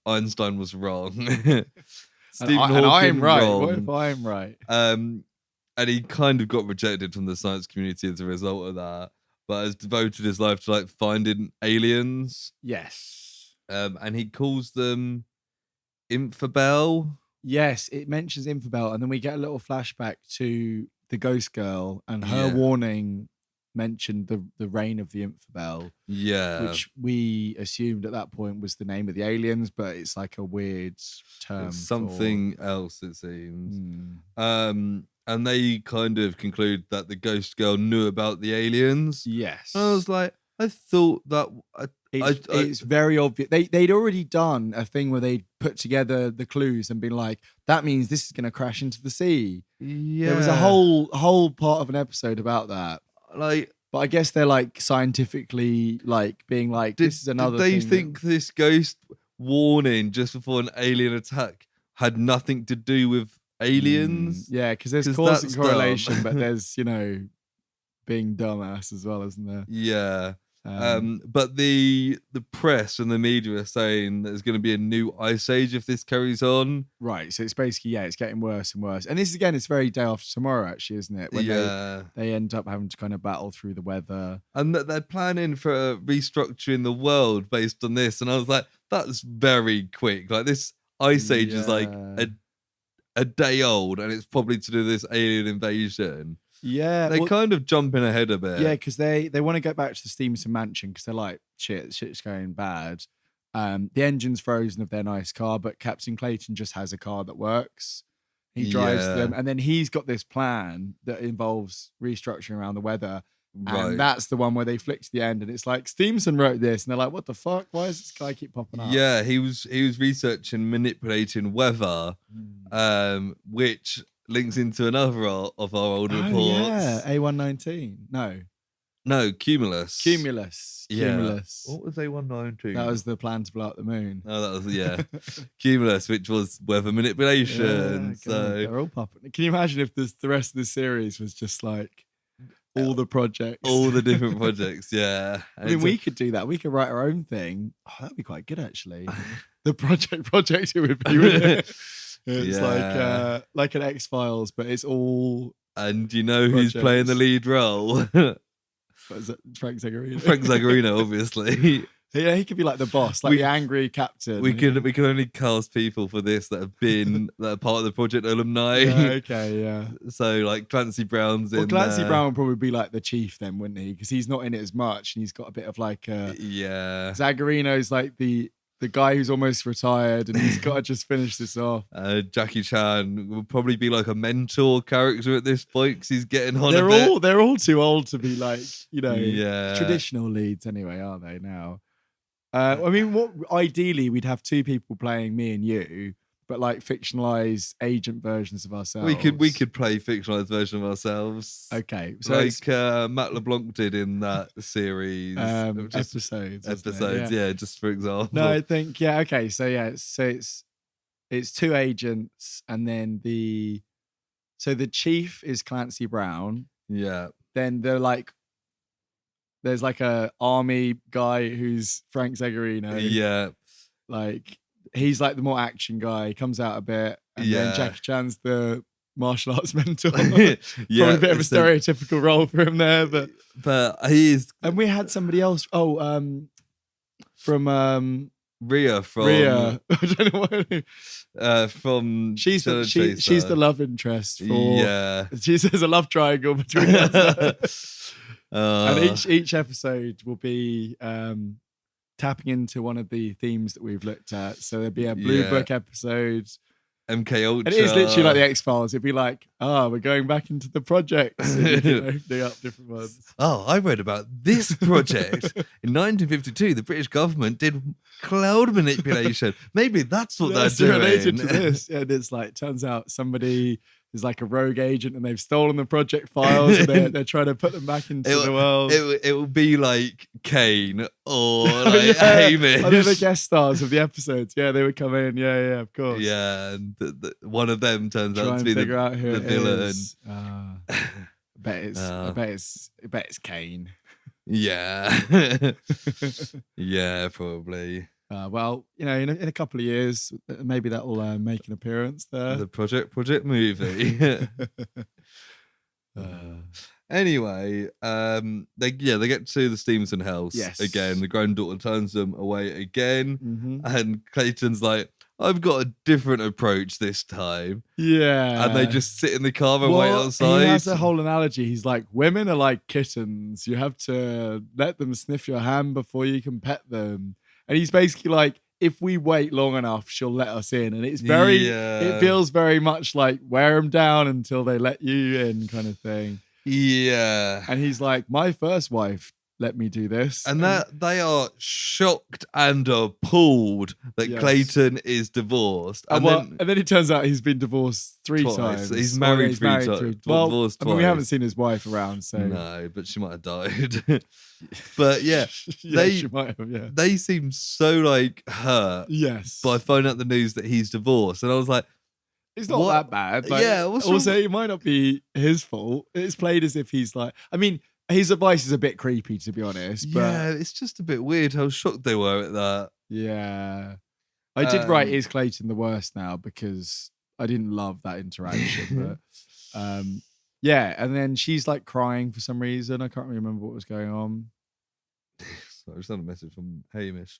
Einstein was wrong? and I'm right. Wrong. What if I'm right? And he kind of got rejected from the science community as a result of that. But has devoted his life to like finding aliens. Yes. And he calls them Infabel. Yes, it mentions Infabel, and then we get a little flashback to the ghost girl, and her warning mentioned the reign of the Infabel. Yeah. Which we assumed at that point was the name of the aliens, but it's like a weird term. It's something else, it seems. And they kind of conclude that the ghost girl knew about the aliens. Yes. And I was like, I thought that... It's very obvious. They'd already done a thing where they put together the clues and been like, that means this is going to crash into the sea. Yeah. There was a whole part of an episode about that. Like... But I guess they're like scientifically like being like, this is another thing. Did they think this ghost warning just before an alien attack had nothing to do with aliens? Yeah, because there's cause and correlation, but there's, being dumbass as well, isn't there? Yeah. But the press and the media are saying there's going to be a new ice age if this carries on. Right. So it's basically, it's getting worse and worse. And this, again, it's very day after tomorrow, actually, isn't it? When they end up having to kind of battle through the weather. And that they're planning for restructuring the world based on this. And I was like, that's very quick. Like, this ice age is like a day old, and it's probably to do with this alien invasion. Yeah, they're kind of jumping ahead a bit. Yeah, because they want to get back to the Stevenson mansion because they're like, shit's going bad. The engine's frozen of their nice car, but Captain Clayton just has a car that works. He drives them, and then he's got this plan that involves restructuring around the weather. Right. And that's the one where they flick to the end, and it's like, Stevenson wrote this, and they're like, what the fuck? Why does this guy keep popping up? Yeah, he was researching manipulating weather, which links into another of our old reports. Yeah, A119. No, Cumulus. Yeah. What was A119? That was the plan to blow up the moon. Oh, that was, Cumulus, which was weather manipulation. So they're all popping. Can you imagine if the rest of the series was just like all the projects? All the different projects, yeah. I mean, we could do that. We could write our own thing. Oh, that'd be quite good, actually. The project it would be, wouldn't it? It's like an X-Files, but it's all. And you know who's playing the lead role? What is it? Frank Zagarino. Frank Zagarino, obviously. Yeah, he could be like the boss, like the angry captain. We can only cast people for this that are part of the project alumni. Yeah. So like Clancy Brown's in. Clancy Brown would probably be like the chief then, wouldn't he? Because he's not in it as much, and he's got a bit of like Zagarino's like the guy who's almost retired, and he's got to just finish this off. Jackie Chan will probably be like a mentor character at this point because he's getting on a bit. They're all too old to be like, traditional leads anyway, aren't they now? I mean, ideally we'd have 2 people playing me and you, but like fictionalized agent versions of ourselves. We could play fictionalized version of ourselves. Okay, so like Matt LeBlanc did in that series. Episodes, yeah, just for example. No, I think okay. So it's two agents, and then the chief is Clancy Brown. Yeah. Then there's like a army guy who's Frank Zagarino. Yeah. Like he's like the more action guy. He comes out a bit, and then Jackie Chan's the martial arts mentor. Probably a bit of a stereotypical role for him there, but he's. And we had somebody else. From Rhea from Rhea. I don't know what. From she's the love interest for. There's a love triangle between us. And each episode will be tapping into one of the themes that we've looked at. So there'll be a Blue Book episode. MK Ultra. And it is literally like the X-Files. It'd be like, we're going back into the projects. Opening up different ones. Oh, I read about this project. In 1952, the British government did cloud manipulation. Maybe that's what they're doing. Related to this. And it's like, turns out somebody is like a rogue agent and they've stolen the project files and they're trying to put them back into the world. It will be like Kane or like Hamish. I know the guest stars of the episodes. Yeah, they would come in. Yeah, of course. Yeah, and one of them turns out to be the villain. I bet it's Kane. Yeah. Yeah, probably. Well, in a couple of years, maybe that will make an appearance there. The Project movie. Anyway, they get to the Stevenson house again. The granddaughter turns them away again, and Clayton's like, "I've got a different approach this time." Yeah, and they just sit in the car and wait outside. He has a whole analogy. He's like, "Women are like kittens. You have to let them sniff your hand before you can pet them." And he's basically like, if we wait long enough, she'll let us in. And it's it feels very much like wear them down until they let you in kind of thing. Yeah. And he's like, my first wife let me do this. And that they are shocked and appalled that Clayton is divorced. And then it turns out he's been divorced three times. He's married three times. Divorced twice. We haven't seen his wife around, so no, but she might have died. But she might have, they seem so like hurt. Yes. By finding out the news that he's divorced, and I was like, it's not that bad. Like, also, it might not be his fault. It's played as if he's like, I mean, his advice is a bit creepy, to be honest. But it's just a bit weird how shocked they were at that. Yeah. I did write, is Clayton the worst now? Because I didn't love that interaction. But and then she's like crying for some reason. I can't really remember what was going on. So I just had a message from Hamish.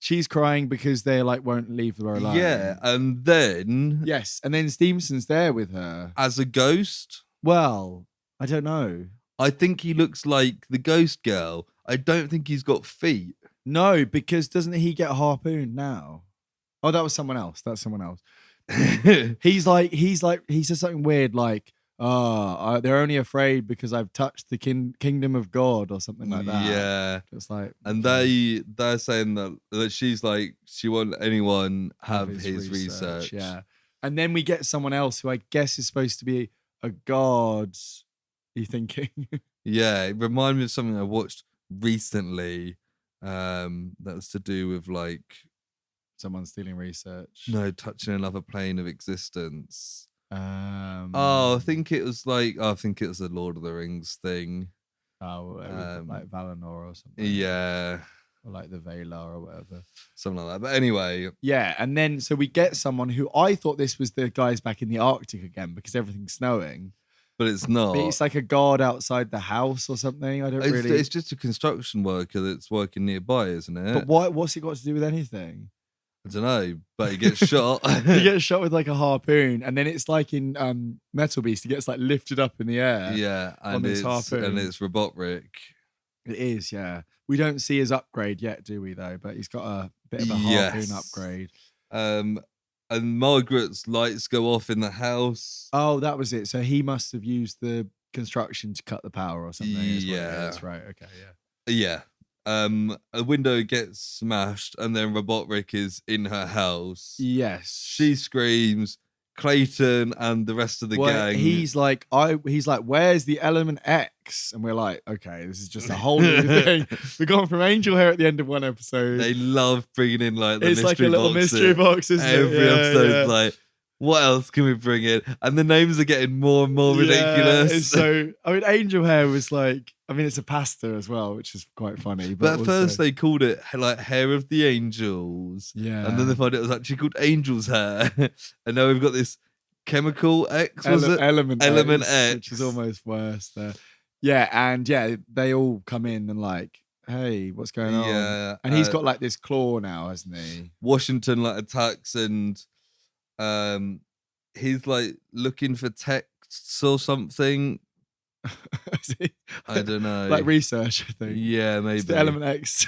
She's crying because they like won't leave her alone. Yeah, and then... Yes, and then Stevenson's there with her. As a ghost? Well... I don't know. I think he looks like the ghost girl. I don't think he's got feet. No, because doesn't he get harpooned now? Oh, that was someone else. That's someone else. He says something weird like, they're only afraid because I've touched the kingdom of God or something like that. Yeah. It's like, and they're saying that she's like, she won't anyone have his research. Yeah. And then we get someone else who I guess is supposed to be a god. You thinking? Yeah, it reminded me of something I watched recently. That was to do with like someone stealing research. No, touching another plane of existence. I think it was the Lord of the Rings thing. Like Valinor or something. Yeah. Or like the Valar or whatever. Something like that. But anyway. Yeah, and then so we get someone who I thought this was the guys back in the Arctic again because everything's snowing. But it's not. But it's like a guard outside the house or something. It's just a construction worker that's working nearby, isn't it? But what's it got to do with anything? I don't know. But he gets shot. He gets shot with like a harpoon, and then it's like in Metal Beast, he gets like lifted up in the air. Yeah, and it's harpoon. And it's robotic. It is, yeah. We don't see his upgrade yet, do we? Though, but he's got a bit of a harpoon upgrade. And Margaret's lights go off in the house. Oh, that was it. So he must have used the construction to cut the power or something. Yeah. That's right. Okay, yeah. a window gets smashed, and then Robotrick is in her house. Yes. She screams. Clayton and the rest of the gang. He's like, where's the element X? And we're like, okay, this is just a whole new thing. We've gone from Angel Hair at the end of one episode. They love bringing in like the it's mystery like a little box mystery box, isn't it? Every episode's like, what else can we bring in? And the names are getting more and more ridiculous. So, I mean, Angel Hair was like, I mean, it's a pasta as well, which is quite funny. But at first they called it like Hair of the Angels. Yeah. And then they found it was actually called Angel's Hair. And now we've got this chemical X, Element X, which is almost worse there. Yeah, and they all come in and like, hey, what's going on? Yeah. And he's got like this claw now, hasn't he? Washington like attacks and he's like looking for texts or something. I don't know. Like research, I think. Yeah, maybe. It's the Element X.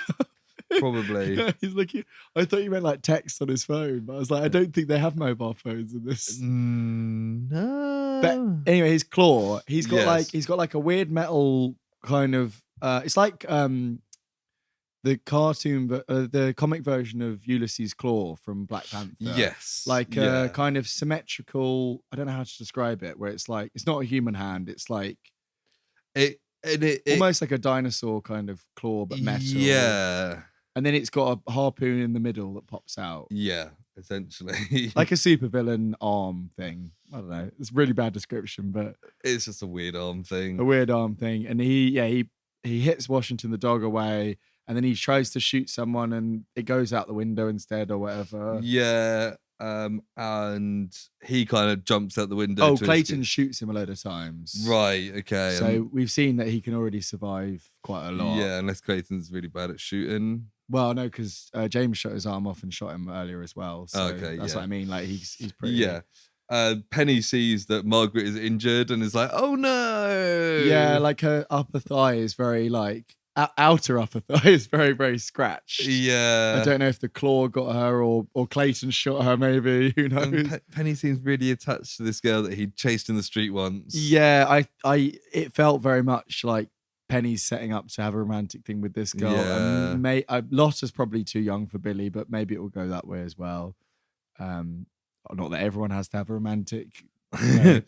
Probably. Yeah, he's looking. I thought you meant like text on his phone, but I was like, I don't think they have mobile phones in this. No. But anyway, his claw. He's got like a weird metal kind of. It's like the cartoon, the comic version of Ulysses' claw from Black Panther. Yes. Like kind of symmetrical. I don't know how to describe it. Where it's like it's not a human hand. It's like it almost like a dinosaur kind of claw, but metal. Yeah. And then it's got a harpoon in the middle that pops out. Yeah, essentially. Like a supervillain arm thing. I don't know. It's a really bad description, but it's just a weird arm thing. A weird arm thing. And he hits Washington the dog away, and then he tries to shoot someone and it goes out the window instead or whatever. Yeah. And he kind of jumps out the window. Oh, Clayton shoots him a load of times. Right, okay. So we've seen that he can already survive quite a lot. Yeah, unless Clayton's really bad at shooting. Well, no, because James shot his arm off and shot him earlier as well. So okay, that's what I mean. Like he's pretty. Yeah. Penny sees that Margaret is injured and is like, "Oh no!" Yeah, like her upper thigh is very like outer upper thigh is very, very scratched. Yeah, I don't know if the claw got her or Clayton shot her. Maybe, who knows? And Penny seems really attached to this girl that he chased in the street once. Yeah, it felt very much like Penny's setting up to have a romantic thing with this girl. Yeah. Lotta's probably too young for Billy, but maybe it will go that way as well. Not that everyone has to have a romantic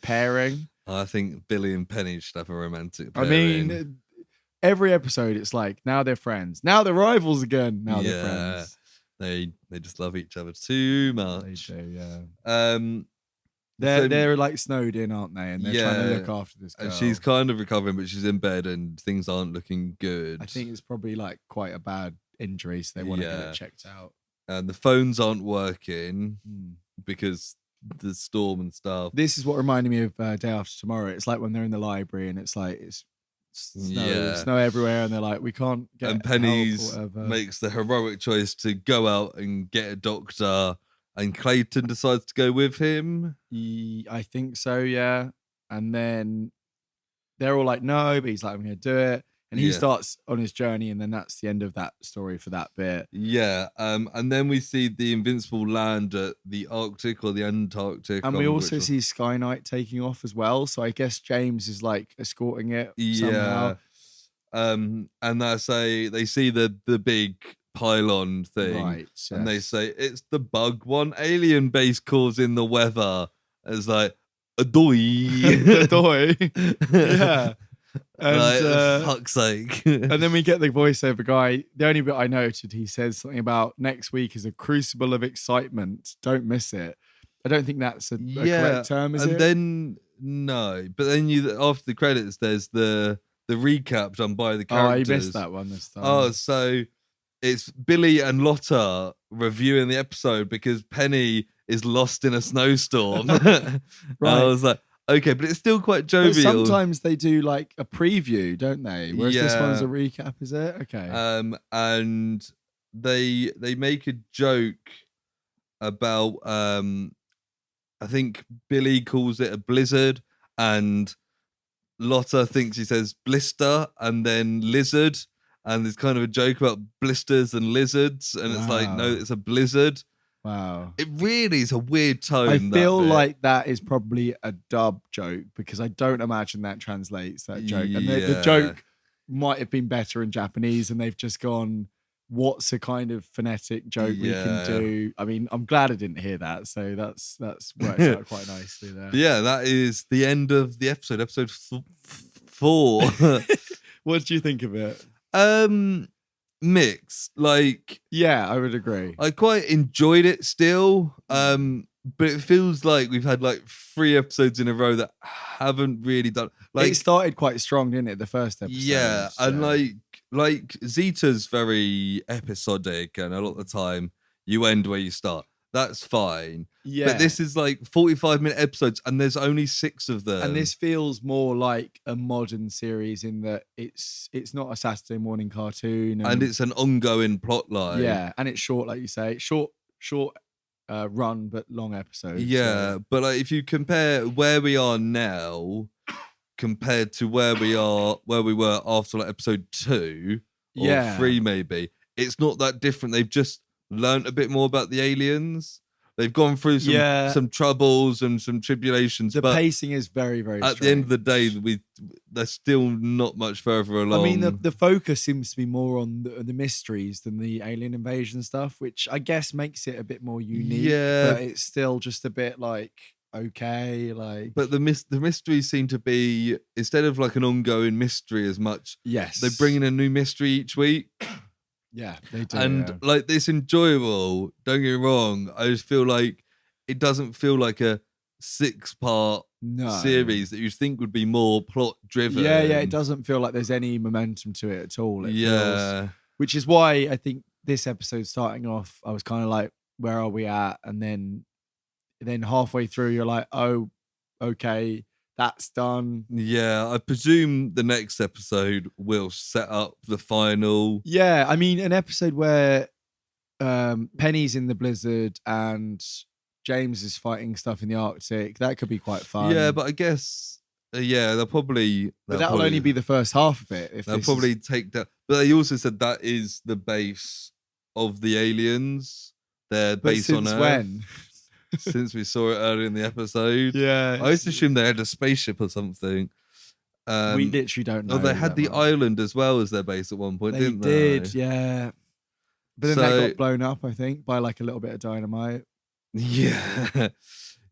pairing. I think Billy and Penny should have a romantic pairing. I mean, every episode it's like, now they're friends. Now they're rivals again. Now they're friends. They just love each other too much. They do, yeah. They're like snowed in, aren't they? And they're trying to look after this girl. And she's kind of recovering, but she's in bed and things aren't looking good. I think it's probably like quite a bad injury, so they want to get it checked out. And the phones aren't working because the storm and stuff. This is what reminded me of Day After Tomorrow. It's like when they're in the library and it's like it's snow everywhere, and they're like, we can't get. And Penny's help or whatever. makes the heroic choice to go out and get a doctor, and Clayton decides to go with him. I think so, yeah. And then they're all like, no, but he's like, I'm going to do it. And he starts on his journey, and then that's the end of that story for that bit. Yeah, and then we see the Invincible land at the Arctic or the Antarctic. And we also see Sky Knight taking off as well. So I guess James is like escorting it somehow. And they see the big pylon thing. Right. Yes. And they say, it's the bug one alien base causing the weather. It's like, adoy. Adoy. Yeah. And like, fuck's sake. And then we get the voiceover guy. The only bit I noted, he says something about next week is a crucible of excitement. Don't miss it. I don't think that's a correct term, is it? And then no, but then after the credits, there's the recap done by the characters. Oh, you missed that one this time. Oh, so it's Billy and Lotta reviewing the episode because Penny is lost in a snowstorm. Right. I was like, okay, but it's still quite jovial. But sometimes they do like a preview, don't they? Whereas this one's a recap, is it? Okay. And they make a joke about I think Billy calls it a blizzard, and Lotta thinks he says blister and then lizard, and there's kind of a joke about blisters and lizards, and it's like, no, it's a blizzard. Wow. It really is a weird tone. I feel like that is probably a dub joke because I don't imagine that translates, that joke. And the joke might have been better in Japanese, and they've just gone, what's a kind of phonetic joke we can do? I mean, I'm glad I didn't hear that, so that's worked out quite nicely there. Yeah, that is the end of the episode 4. What do you think of it? Mixed. Like, yeah, I would agree. I quite enjoyed it still. But it feels like we've had like 3 episodes in a row that haven't really done. Like, it started quite strong, didn't it? The first episode. Yeah, so. And like Zeta's very episodic, and a lot of the time you end where you start. That's fine. Yeah. But this is like 45-minute episodes, and there's only 6 of them. And this feels more like a modern series in that it's not a Saturday morning cartoon, and it's an ongoing plot line. Yeah, and it's short, like you say, short. Run but long episodes. Yeah, so. But like, if you compare where we are now compared to where we were after like episode 2 or 3 maybe, it's not that different. They've just learned a bit more about the aliens. They've gone through some troubles and some tribulations. The pacing is very, very at strange. The end of the day, they're still not much further along. I mean, the focus seems to be more on the mysteries than the alien invasion stuff, which I guess makes it a bit more unique. Yeah, but it's still just a bit like okay, like. But the mysteries seem to be, instead of like an ongoing mystery as much. Yes, they bring in a new mystery each week. Yeah, they do. And like, it's enjoyable. Don't get me wrong. I just feel like it doesn't feel like a 6-part series that you think would be more plot driven. Yeah, it doesn't feel like there's any momentum to it at all. It feels, which is why I think this episode starting off, I was kind of like, where are we at? And then halfway through, you're like, oh, okay. That's done. Yeah, I presume the next episode will set up the final. Yeah, I mean, an episode where Penny's in the blizzard and James is fighting stuff in the Arctic, that could be quite fun. Yeah, but I guess, they'll probably... But that'll only be the first half of it. They'll probably take that... But they also said that is the base of the aliens. They're based on Earth. Since when? Since we saw it earlier in the episode. Yeah. I used to assume they had a spaceship or something. We literally don't know. Oh, they had the island as well as their base at one point, didn't they? They did, yeah. But then that got blown up, I think, by like a little bit of dynamite. Yeah.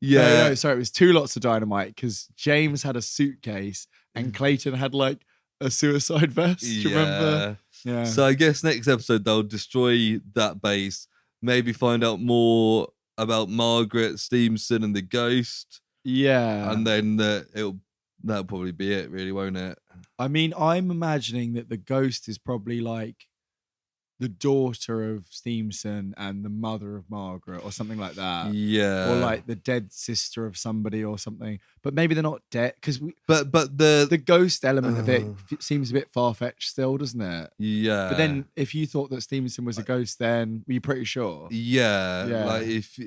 Yeah. No, sorry, it was 2 lots of dynamite because James had a suitcase and Clayton had like a suicide vest. Do you remember? Yeah. So I guess next episode they'll destroy that base, maybe find out more about Margaret, Stevenson, and the ghost. Yeah. And then that'll probably be it, really, won't it? I mean, I'm imagining that the ghost is probably like the daughter of Stevenson and the mother of Margaret or something like that. Yeah. Or like the dead sister of somebody or something. But maybe they're not dead because But the ghost element of it seems a bit far-fetched still, doesn't it? Yeah. But then if you thought that Stevenson was a ghost, then were you pretty sure? Yeah. Like if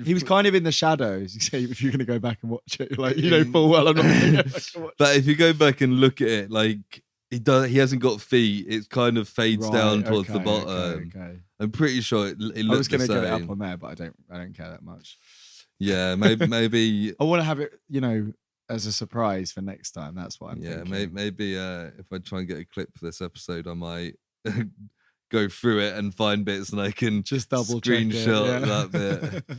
he was kind of in the shadows. If you're going to go back and watch it, like, you know full well I'm not going to go back and watch it. But if you go back and look at it, like he hasn't got feet. It kind of fades down towards the bottom. Okay. I'm pretty sure it looks the same. I was going to get it up on there, but I don't care that much. Yeah, maybe I want to have it, as a surprise for next time. That's what I'm thinking. Yeah, maybe if I try and get a clip for this episode, I might go through it and find bits and I can just double screenshot that bit.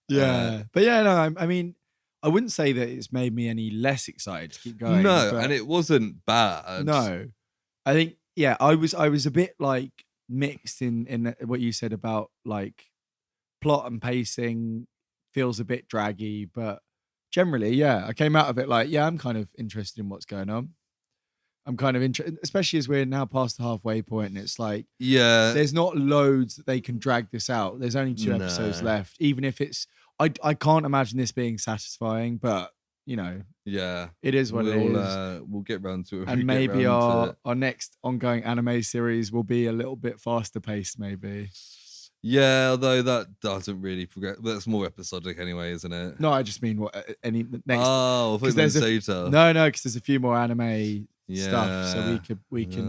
Yeah. But yeah, no, I mean, I wouldn't say that it's made me any less excited to keep going. No, and it wasn't bad. No. I think, I was a bit like mixed in what you said about like plot and pacing feels a bit draggy, but generally, I came out of it like, I'm kind of interested in what's going on. I'm kind of interested, especially as we're now past the halfway point and it's like, there's not loads that they can drag this out. There's only 2 episodes left, even if it's, I can't imagine this being satisfying, but it is what it is. We'll get round to it. And maybe our next ongoing anime series will be a little bit faster paced, maybe. Yeah, although that doesn't really progress. That's more episodic anyway, isn't it? No, I just mean any next. Oh, because there's no, because there's a few more anime stuff, so we can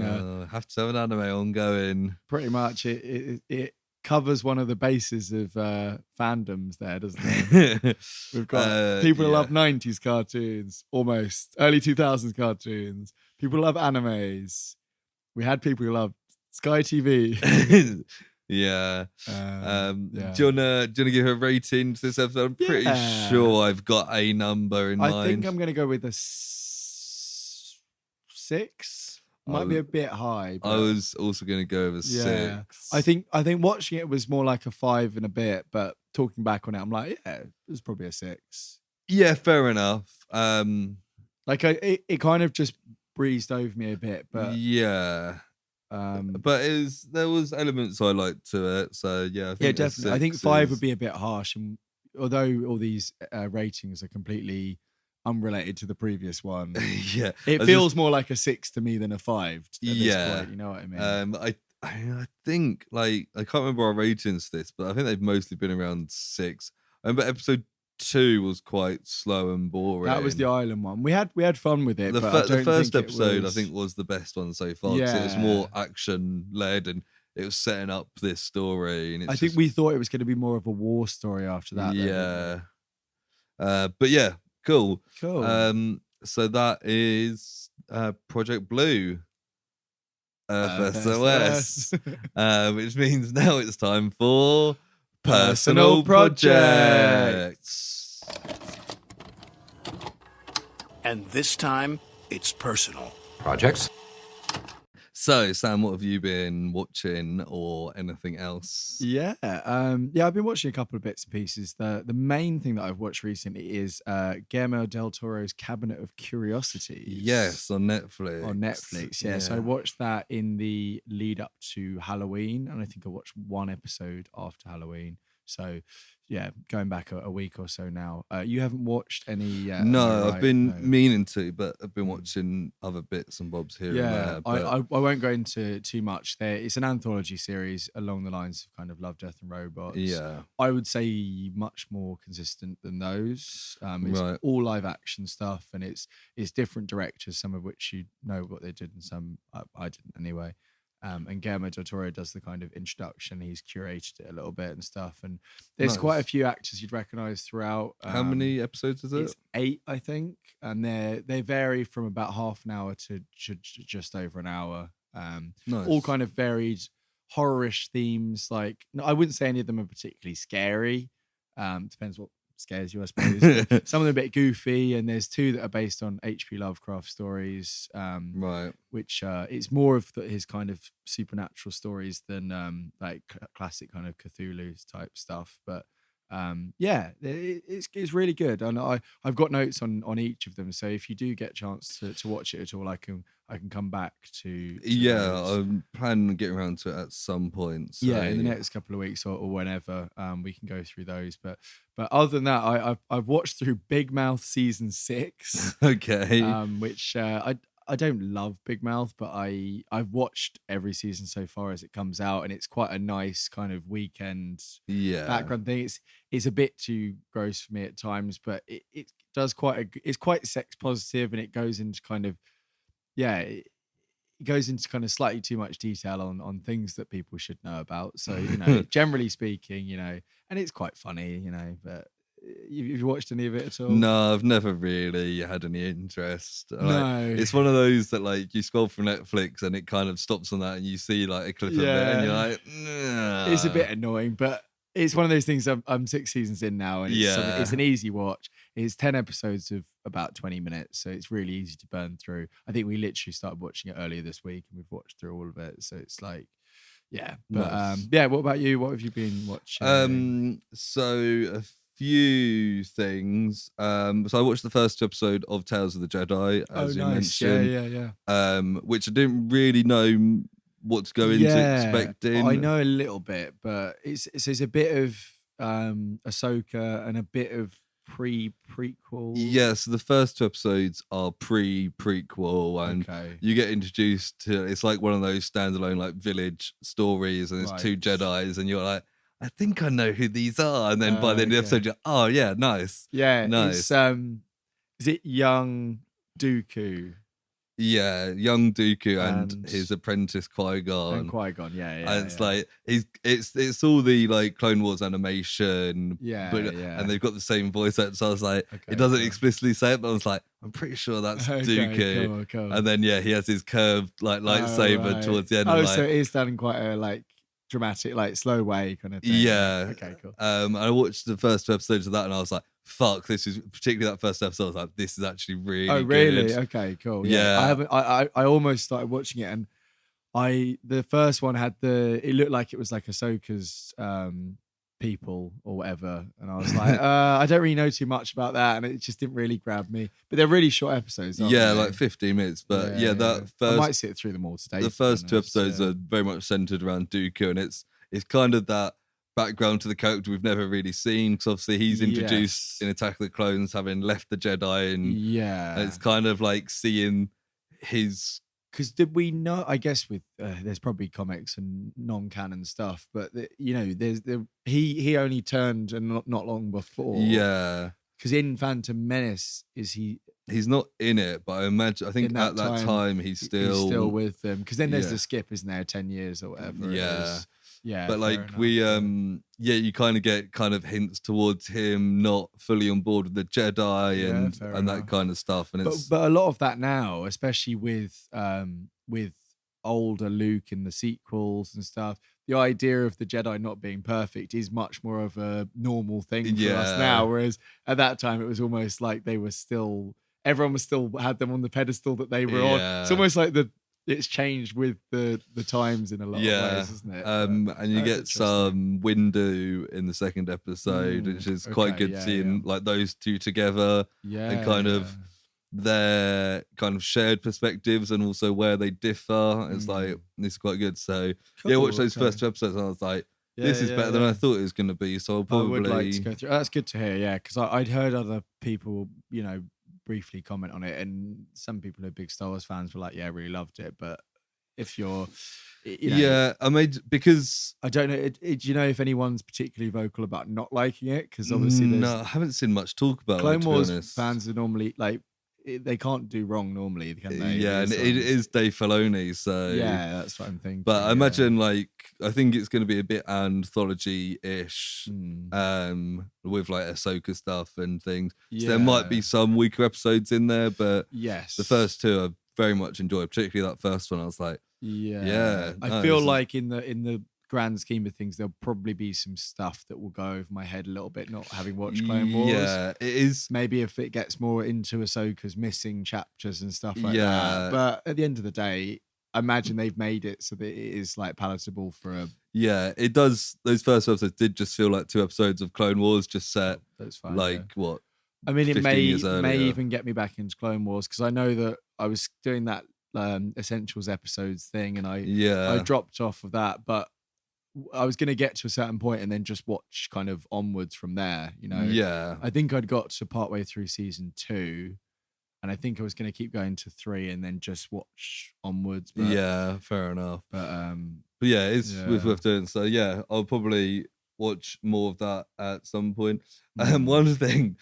have to have an anime ongoing. Pretty much, it covers one of the bases of fandoms there, doesn't it? We've got people who love 90s cartoons, almost early 2000s cartoons. People love animes. We had people who loved Sky TV. Yeah. Yeah. Do you wanna give a rating to this episode? I'm pretty sure I've got a number in mind. I think I'm gonna go with a 6. Might be a bit high. But I was also gonna go with a 6. I think watching it was more like a 5 and a bit, but talking back on it, I'm like, yeah, it was probably a 6. Yeah, fair enough. Like it kind of just breezed over me a bit, but yeah. But there was elements I liked to it, so yeah. I think definitely. I think 5 would be a bit harsh, and although all these ratings are completely unrelated to the previous one, yeah, it feels more like a 6 to me than a 5. At this point, you know what I mean? I think I can't remember our ratings for this, but I think they've mostly been around 6. I remember episode 2 was quite slow and boring. That was the island one. We had fun with it. The first episode I think was the best one so far. Yeah, it was more action led and it was setting up this story. And I think we thought it was going to be more of a war story after that. Yeah. But yeah, cool. So that is Project Blue Earth SOS, which means now it's time for Personal Projects. And this time, it's personal. Projects? So, Sam, what have you been watching or anything else? Yeah, I've been watching a couple of bits and pieces. The main thing that I've watched recently is Guillermo del Toro's Cabinet of Curiosities. Yes, on Netflix. On Netflix, yeah. So I watched that in the lead up to Halloween, and I think I watched one episode after Halloween. So, yeah, going back a week or so now. You haven't watched any yet? No, I've been meaning to, but I've been watching other bits and bobs here and there. But I won't go into too much there. It's an anthology series along the lines of kind of Love, Death and Robots. Yeah. I would say much more consistent than those. It's all live action stuff, and it's different directors, some of which you know what they did and some I didn't anyway. And Guillermo del Toro does the kind of introduction. He's curated it a little bit and stuff. And there's quite a few actors you'd recognize throughout. How many episodes is it? It's 8, I think. And they vary from about half an hour to just over an hour. All kind of varied horror-ish themes. Like, no, I wouldn't say any of them are particularly scary. Depends what scares you, I suppose. Some of them are a bit goofy, and there's 2 that are based on H.P. Lovecraft stories, which it's more of his kind of supernatural stories than like classic kind of Cthulhu type stuff. But it's really good, and I've got notes on each of them. So if you do get a chance to watch it at all, I can come back to those. I'm planning on getting around to it at some point. So. Yeah, in the next couple of weeks or whenever we can go through those. But other than that, I've watched through Big Mouth season 6. Okay. Which I don't love Big Mouth, but I've watched every season so far as it comes out, and it's quite a nice kind of weekend background thing. It's a bit too gross for me at times, but it does it's quite sex positive, and it goes into kind of it goes into kind of slightly too much detail on things that people should know about. So, generally speaking, and it's quite funny, but you watched any of it at all? No, I've never really had any interest. No. It's one of those that like you scroll through Netflix and it kind of stops on that and you see like a clip of it and you're like, nah. It's a bit annoying, but it's one of those things. I'm 6 seasons in now, and it's an easy watch. It's 10 episodes of about 20 minutes, so it's really easy to burn through. I think we literally started watching it earlier this week, and we've watched through all of it. So it's like, But nice. What about you? What have you been watching? So a few things. So I watched the first episode of Tales of the Jedi, as you mentioned. Yeah. Which I didn't really know what to go into expecting. I know a little bit, but it's a bit of Ahsoka and a bit of prequel. Yeah, so the first 2 episodes are prequel, and you get introduced to, it's like one of those standalone like village stories, and there's 2 Jedis, and you're like, I think I know who these are, and then by the end of the episode, you're, oh yeah, nice. Yeah, nice. It's, is it young Dooku? Yeah, young Dooku and And- his apprentice Qui-Gon. And Qui-Gon, yeah. And it's like it's all the like Clone Wars animation, Yeah, but yeah. and they've got the same voice actor. So I was like, Okay, it doesn't cool. explicitly say it, but I was like, I'm pretty sure that's Dooku. Cool. And then he has his curved like lightsaber right. towards the end. Oh, and, so like, it is done in quite a like dramatic, like slow way kind of thing. yeah. Okay, cool. I watched the first two episodes of that, and I was like, fuck, this is particularly that first episode. I was like, this is actually really Oh, really? good. Okay, cool. Yeah. I haven't. I almost started watching it, and the first one had it looked like it was like Ahsoka's people or whatever, and I was like, I don't really know too much about that, and it just didn't really grab me. But they're really short episodes, aren't they? Like 15 minutes. But that first, I might sit through them all today. the first two episodes are very much centered around Dooku, and it's kind of that background to the character we've never really seen, because obviously he's introduced in Attack of the Clones, having left the Jedi, and it's kind of like seeing his. Because did we know? I guess with there's probably comics and non-canon stuff, but he only turned and not long before. Yeah, because in Phantom Menace he's not in it, but I think at that time he's still with them. Because then there's the skip, isn't there? 10 years or whatever. Yeah. Yeah, but like enough. you kind of get hints towards him not fully on board with the Jedi and enough. that kind of stuff. And but a lot of that now, especially with older Luke in the sequels and stuff, the idea of the Jedi not being perfect is much more of a normal thing for us now. Whereas at that time, it was almost like everyone was still had them on the pedestal that they were on. It's almost like it's changed with the times in a lot of ways, isn't it? And you get some Windu in the second episode, which is quite good seeing like those two together, and kind of their kind of shared perspectives and also where they differ. It's like, this is quite good. So I watched those first two episodes and I was like, this is better than I thought it was going to be. So I'll probably... I would like to go through. That's good to hear, because I'd heard other people, briefly comment on it, and some people who are big Star Wars fans were like, I really loved it. But if you're, because I don't know, do you know if anyone's particularly vocal about not liking it? Because obviously no, I haven't seen much talk about Clone it, Wars fans are normally like, they can't do wrong normally, can they? Yeah, and it is Dave Filoni, so that's what I'm thinking. But I imagine I think it's going to be a bit anthology-ish, with like Ahsoka stuff and things. So there might be some weaker episodes in there, but the first two I very much enjoyed, particularly that first one. I was like, I feel like in the grand scheme of things, there'll probably be some stuff that will go over my head a little bit, not having watched Clone Wars. Yeah, it is. Maybe if it gets more into Ahsoka's missing chapters and stuff like that. But at the end of the day, I imagine they've made it so that it is like palatable for a... Yeah, it does. Those first episodes did just feel like 2 episodes of Clone Wars just set. That's fine. What? I mean, it may earlier. even get me back into Clone Wars, because I know that I was doing that Essentials episodes thing, and I dropped off of that, but I was going to get to a certain point and then just watch kind of onwards from there, Yeah. I think I'd got to partway through season 2, and I think I was going to keep going to 3 and then just watch onwards. But, yeah, fair enough. But yeah, it's worth doing. So yeah, I'll probably watch more of that at some point. One thing,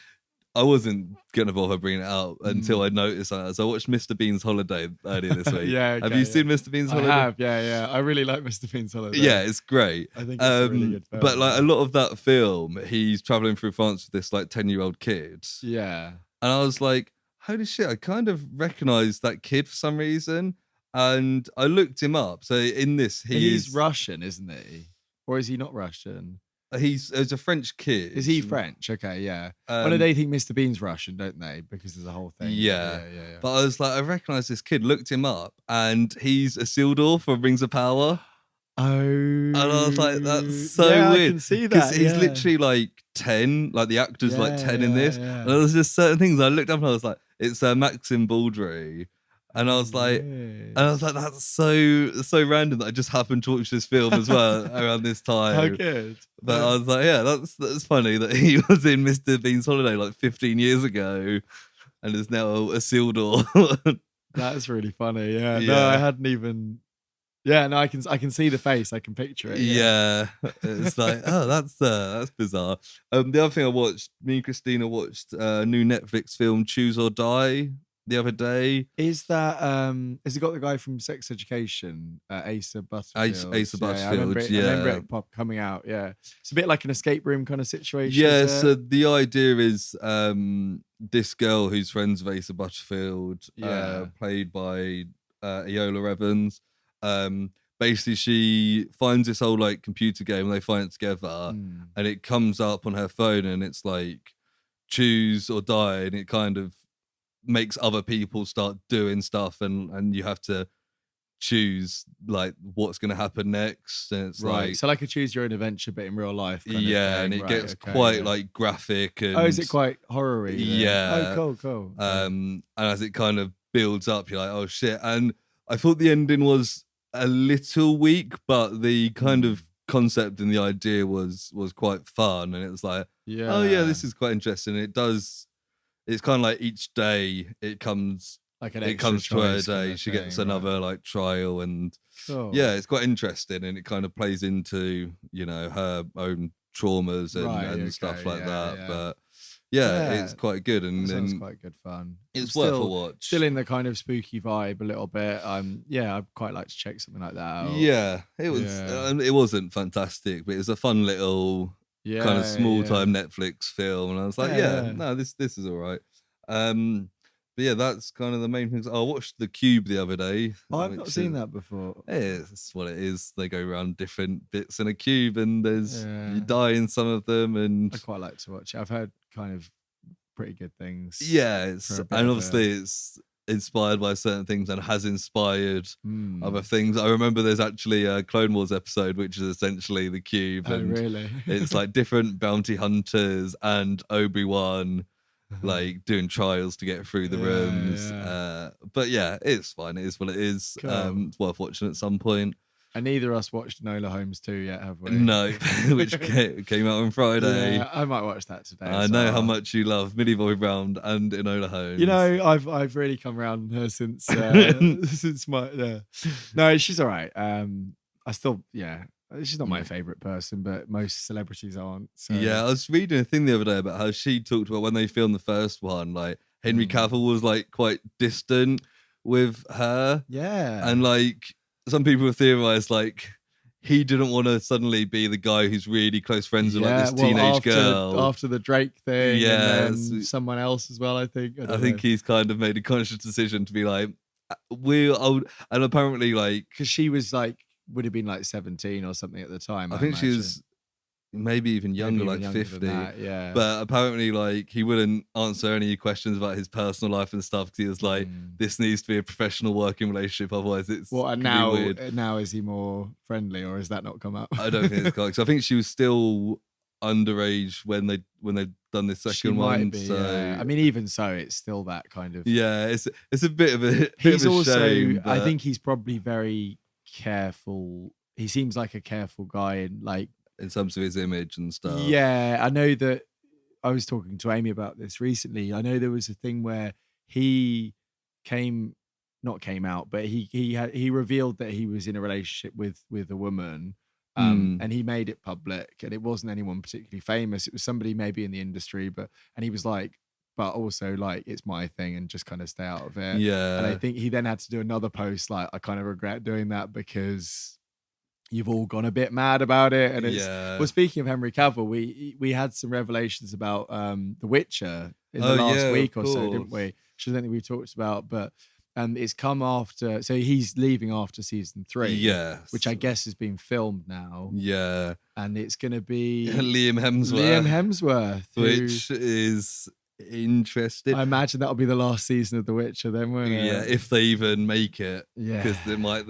I wasn't going to bother bringing it out until I noticed that. So I watched Mr. Bean's Holiday earlier this week. Have you seen Mr. Bean's Holiday? I have, yeah. I really like Mr. Bean's Holiday. Yeah, it's great. I think it's a really good film. But like a lot of that film, he's traveling through France with this like 10-year-old kid. Yeah. And I was like, holy shit, I kind of recognized that kid for some reason. And I looked him up. So in this, he's Russian, isn't he? Or is he not Russian? He's a French kid. Is he French? Okay, yeah. Well, no, they think Mr. Bean's Russian, don't they? Because there's a whole thing. Yeah. But I was like, I recognise this kid, looked him up, and he's Isildur from Rings of Power. Oh. And I was like, that's so weird. I can see that. Because he's literally like 10, like the actor's like 10 in this. And there was just certain things I looked up and I was like, it's Maxim Baldry. And I was like, that's so random that I just happened to watch this film as well around this time. How good. But I was like, that's funny that he was in Mr. Bean's Holiday like 15 years ago and is now a Isildur. That's really funny. Yeah. No, I hadn't even. Yeah, no, I can see the face. I can picture it. Yeah. It's like, oh, that's bizarre. The other thing I watched, me and Christina watched a new Netflix film, Choose or Die. the other day. Is that has it got the guy from Sex Education, Asa Butterfield? Asa Butterfield, I remember it coming out. Yeah, it's a bit like an escape room kind of situation. Yeah, so the idea is this girl who's friends with Asa Butterfield, played by Iola Evans. Basically, she finds this old like computer game and they find it together, and it comes up on her phone and it's like choose or die, and it kind of makes other people start doing stuff, and you have to choose like what's going to happen next, and it's like so like a choose your own adventure but in real life kind of thing. And it gets quite like graphic, and is it quite horror-y then? Yeah. Cool. And as it kind of builds up, you're like, oh shit. And I thought the ending was a little weak, but the kind of concept and the idea was quite fun, and it was like, oh yeah, this is quite interesting. It's kind of like each day it comes like an it comes to her day, she gets another like trial, and it's quite interesting, and it kind of plays into, you know, her own traumas and stuff like that. But it's quite good, and sounds quite good fun. It's worth a watch. Still in the kind of spooky vibe a little bit. I'd quite like to check something like that out. Yeah, it was. It wasn't fantastic, but it was a fun little kind of small time Netflix film, and I was like, this is all right. But yeah, that's kind of the main things. I watched The Cube the other day. I've not seen that before. Yeah, that's what it is. They go around different bits in a cube, and you die in some of them. And I quite like to watch it. I've heard kind of pretty good things. Yeah, and obviously it's inspired by certain things and has inspired other things. I remember there's actually a Clone Wars episode which is essentially The Cube. Oh, and really? It's like different bounty hunters and Obi-Wan like doing trials to get through the rooms. But yeah, it's fine. It is what it is. Cool. It's worth watching at some point. And neither of us watched Enola Holmes 2 yet, have we? No, which came out on Friday. Yeah, I might watch that today. I know how much you love Millie Bobby Brown and Enola Holmes. You know, I've really come around on her since since my No, she's all right. I still she's not my favorite person, but most celebrities aren't. So. Yeah, I was reading a thing the other day about how she talked about when they filmed the first one, like Henry Cavill was like quite distant with her. Yeah. And like some people have theorized like he didn't want to suddenly be the guy who's really close friends with like this teenage girl. After the Drake thing, yeah, and then someone else as well, I think. I think he's kind of made a conscious decision to be like, and apparently like... Because she was like, would have been like 17 or something at the time. I think she was maybe even younger, like 50. That, but apparently like he wouldn't answer any questions about his personal life and stuff, because he was like, this needs to be a professional working relationship, otherwise it's and now is he more friendly, or has that not come up? I don't think it's correct. So I think she was still underage when they've done this second one. Be, so yeah. I mean, even so, it's still that kind of it's a bit of a he's also shame, I think he's probably very careful. He seems like a careful guy, and like in terms of his image and stuff. Yeah, I know that I was talking to Amy about this recently. I know there was a thing where he not came out, but he revealed that he was in a relationship with a woman, and he made it public, and it wasn't anyone particularly famous. It was somebody maybe in the industry, and he was like, but also like, it's my thing, and just kind of stay out of it. Yeah. And I think he then had to do another post like, I kind of regret doing that because you've all gone a bit mad about it. And it's well, speaking of Henry Cavill, we had some revelations about The Witcher in the last week or so, didn't we? Which I don't think we talked about, but it's come after, so he's leaving after season 3, which I guess has been filmed now. Yeah. And it's gonna be Liam Hemsworth, which is interesting. I imagine that'll be the last season of The Witcher then, won't it? Yeah, if they even make it. Yeah. Because they might,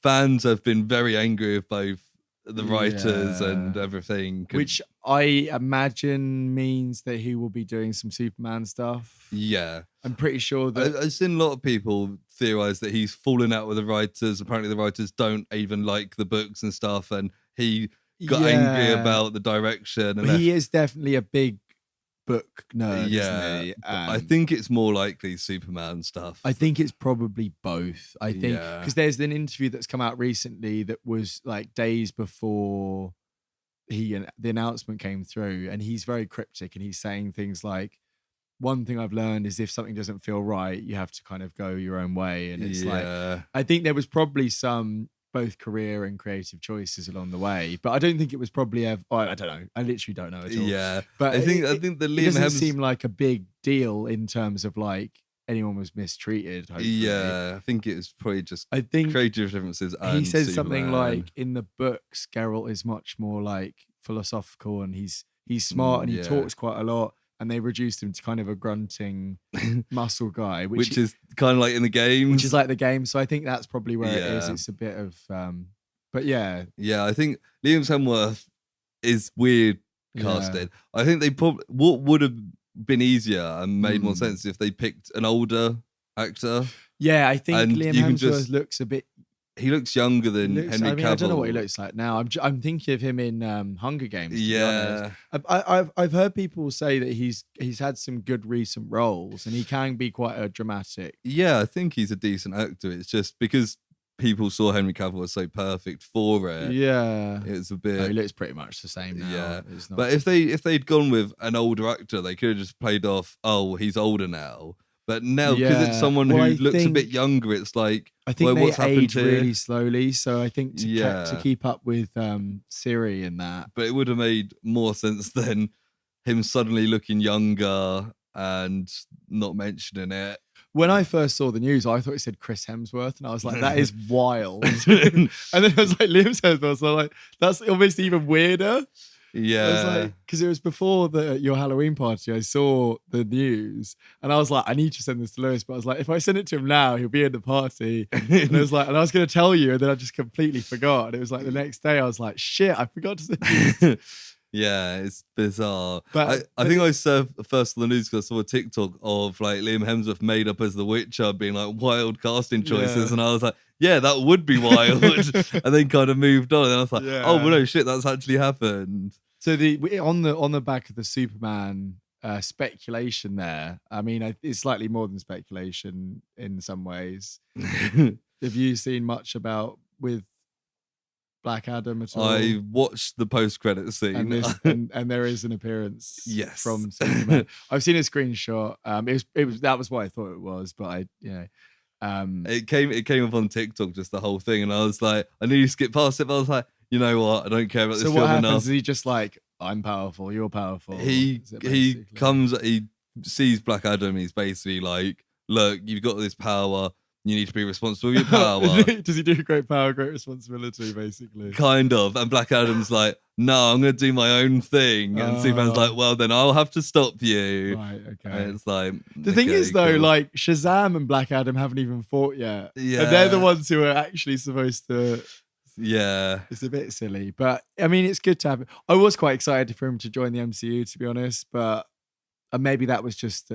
fans have been very angry with both the writers and everything. Which I imagine means that he will be doing some Superman stuff. Yeah. I'm pretty sure that... I've seen a lot of people theorize that he's fallen out with the writers. Apparently the writers don't even like the books and stuff, and he got angry about the direction. And he is definitely a big book nerd, isn't he? I think it's more likely Superman stuff. I think it's probably both. I think because there's an interview that's come out recently that was like days before the announcement came through, and he's very cryptic, and he's saying things like, one thing I've learned is if something doesn't feel right, you have to kind of go your own way. And it's like, Yeah. I think there was probably some both career and creative choices along the way, but I don't think it was probably I don't know. I literally don't know at all. Yeah. But I think the it Liam doesn't Hemsworth seem like a big deal in terms of like anyone was mistreated. Hopefully. Yeah, I think it was probably just I think creative differences. he And says something Superman. like in the books, Geralt is much more like philosophical and he's smart and he talks quite a lot. And they reduced him to kind of a grunting muscle guy, which is kind of like in the games, which is like the game. So I think that's probably where it is. It's a bit of, but yeah, I think Liam Hemsworth is weird casted. I think they probably what would have been easier and made more sense if they picked an older actor. Yeah, I think and Liam Hemsworth looks a bit. He looks younger than Henry Cavill. I don't know what he looks like now. I'm thinking of him in Hunger Games. To be honest. I've heard people say that he's had some good recent roles and he can be quite a dramatic. Yeah, I think he's a decent actor. It's just because people saw Henry Cavill as so perfect for it. Yeah, it's a bit. He looks pretty much the same now. Yeah, but if they'd gone with an older actor, they could have just played off. Oh, he's older now. But now, because it's someone who looks a bit younger, it's like I think what's they age happened really slowly. So I think to keep up with Siri and that. But it would have made more sense than him suddenly looking younger and not mentioning it. When I first saw the news, I thought it said Chris Hemsworth, and I was like, "That is wild." And then I was like, "Liam Hemsworth." So I'm like, "That's almost even weirder." Yeah, I was like, because it was before your Halloween party. I saw the news, and I was like, I need to send this to Lewis. But I was like, if I send it to him now, he'll be in the party. And I was like, and I was going to tell you, and then I just completely forgot. And it was like the next day, I was like, shit, I forgot to send you. Yeah, it's bizarre. But I think I saw first on the news because I saw a TikTok of like Liam Hemsworth made up as the Witcher, being like wild casting choices, and I was like, yeah, that would be wild. And then kind of moved on, and I was like, oh, well, no shit, that's actually happened. So on the back of the Superman speculation there, I mean, it's slightly more than speculation in some ways. Have you seen much about with Black Adam at all? I watched the post-credit scene, and there is an appearance from Superman. I've seen a screenshot. It was that was what I thought it was, but it came up on TikTok, just the whole thing, and I was like, I knew you skipped past it, but I was like, you know what? I don't care about this film enough. So what happens? Is he just like, I'm powerful, you're powerful? He sees Black Adam. He's basically like, look, you've got this power. You need to be responsible for your power. Does he do great power, great responsibility, basically? Kind of. And Black Adam's like, no, I'm going to do my own thing. And Superman's like, well, then I'll have to stop you. Right, okay. And it's like, the thing is, though, like Shazam and Black Adam haven't even fought yet. Yeah. And they're the ones who are actually supposed to. Yeah. It's a bit silly. But I mean, it's good to have. I was quite excited for him to join the MCU, to be honest. But maybe that was just.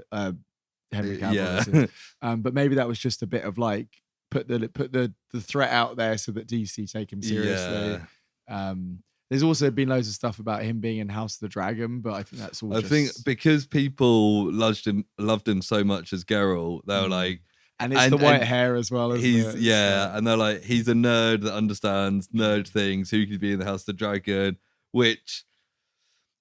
Henry Cavill, but maybe that was just a bit of like put the threat out there so that DC take him seriously. There's also been loads of stuff about him being in House of the Dragon, but I think that's all. I think because people loved him so much as Geralt, they were like, and it's the white hair as well. Isn't it? And they're like, he's a nerd that understands nerd things. Who could be in the House of the Dragon? Which.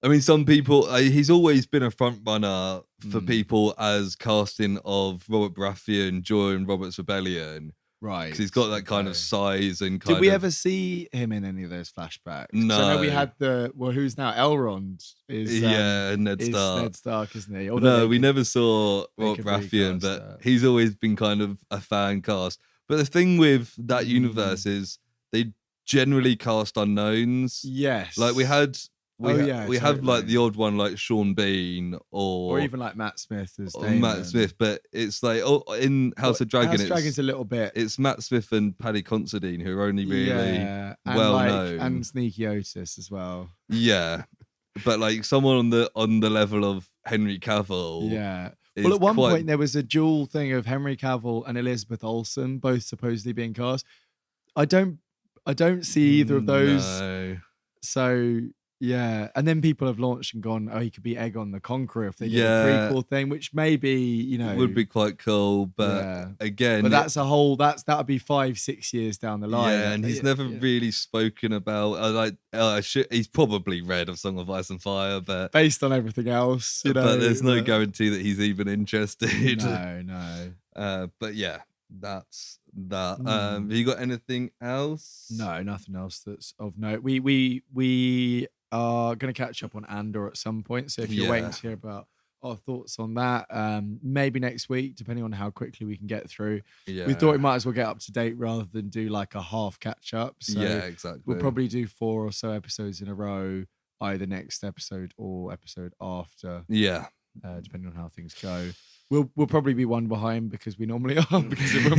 I mean, some people, he's always been a front runner for people as casting of Robert Baratheon during Robert's Rebellion. Right. Because he's got that kind of size and kind of... Did we ever see him in any of those flashbacks? No. I know we had who's now Elrond is... Ned Stark. Ned Stark, isn't he? No, we never saw Robert Baratheon, but he's always been kind of a fan cast. But the thing with that universe is they generally cast unknowns. Yes. Like we had... We have like the odd one like Sean Bean or even like Matt Smith as Damon. Matt Smith, but it's like in House of Dragon, House of Dragon's a little bit. It's Matt Smith and Paddy Considine who are only really well known, and Sneaky Otis as well. Yeah, but like someone on the level of Henry Cavill. Yeah. Well, at one point there was a dual thing of Henry Cavill and Elizabeth Olsen both supposedly being cast. I don't see either of those. No. So Yeah, and then people have launched and gone, oh, he could be Aegon the Conqueror if they did a Yeah. prequel thing, which maybe, you know, would be quite cool. But yeah. again, But that's that would be 5-6 years down the line. Yeah, and he's never really spoken about. He's probably read of Song of Ice and Fire, but based on everything else, you know. But there's no guarantee that he's even interested. No. But yeah, that's that. Have you got anything else? No, nothing else that's of note. We are going to catch up on Andor at some point. So if you're waiting to hear about our thoughts on that, maybe next week, depending on how quickly we can get through. Yeah. We thought we might as well get up to date rather than do like a half catch up. So yeah, exactly. We'll probably do 4 or so episodes in a row, either next episode or episode after. Yeah. Depending on how things go. We'll probably be one behind because we normally are, because of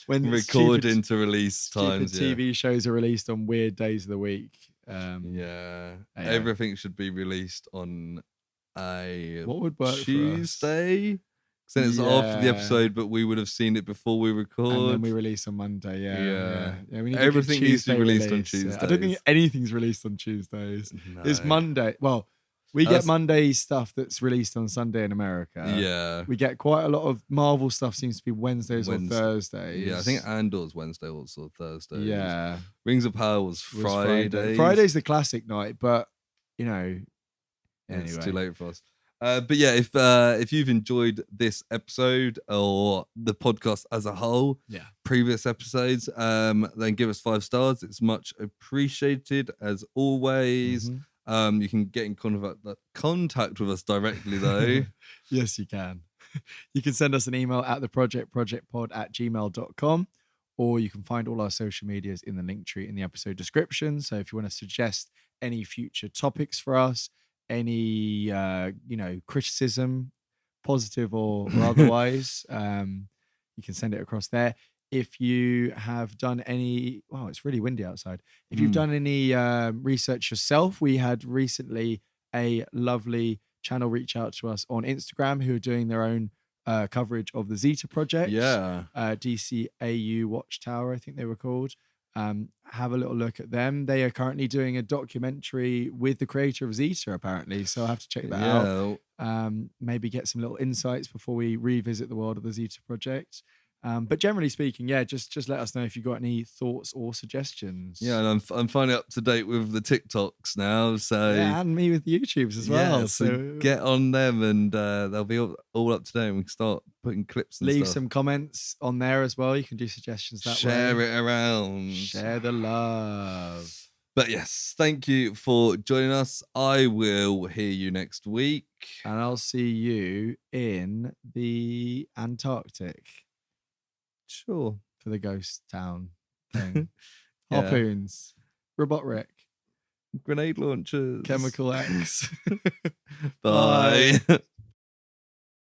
when recording to release times, TV shows are released on weird days of the week. Everything should be released on a what would work Tuesday. So it's after the episode, but we would have seen it before we record. And then we release on Monday. Yeah. We need everything needs to be released on Tuesdays. I don't think anything's released on Tuesdays. No. It's Monday. Well, we get Monday stuff that's released on Sunday in America. Yeah. We get quite a lot of Marvel stuff seems to be Wednesdays or Thursdays. Yeah, I think Andor's Wednesday or Thursday. Yeah. Rings of Power was Friday. Friday's the classic night, but, you know, anyway. It's too late for us. But yeah, if you've enjoyed this episode or the podcast as a whole, previous episodes, then give us 5 stars. It's much appreciated as always. You can get in contact with us directly though. Yes, you can. You can send us an email at theprojectpod@gmail.com, or you can find all our social medias in the link tree in the episode description. So if you want to suggest any future topics for us, any criticism, positive or otherwise, you can send it across there. If you have done any, wow, it's really windy outside. If you've done any research yourself, we had recently a lovely channel reach out to us on Instagram who are doing their own coverage of the Zeta project. Yeah. DCAU Watchtower, I think they were called. Have a little look at them. They are currently doing a documentary with the creator of Zeta, apparently. So I'll have to check that out. Maybe get some little insights before we revisit the world of the Zeta project. But generally speaking, just let us know if you've got any thoughts or suggestions. Yeah, and I'm finally up to date with the TikToks now, so and me with the YouTubes as well. Yeah, so get on them, and they'll be all up to date. And we can start putting clips and leave stuff. some comments on there as well. You can do suggestions that way. Share it around. Share the love. But yes, thank you for joining us. I will hear you next week, and I'll see you in the Antarctic. Sure. For the ghost town thing. Harpoons. Robot wreck. Grenade launchers. Chemical X. Bye.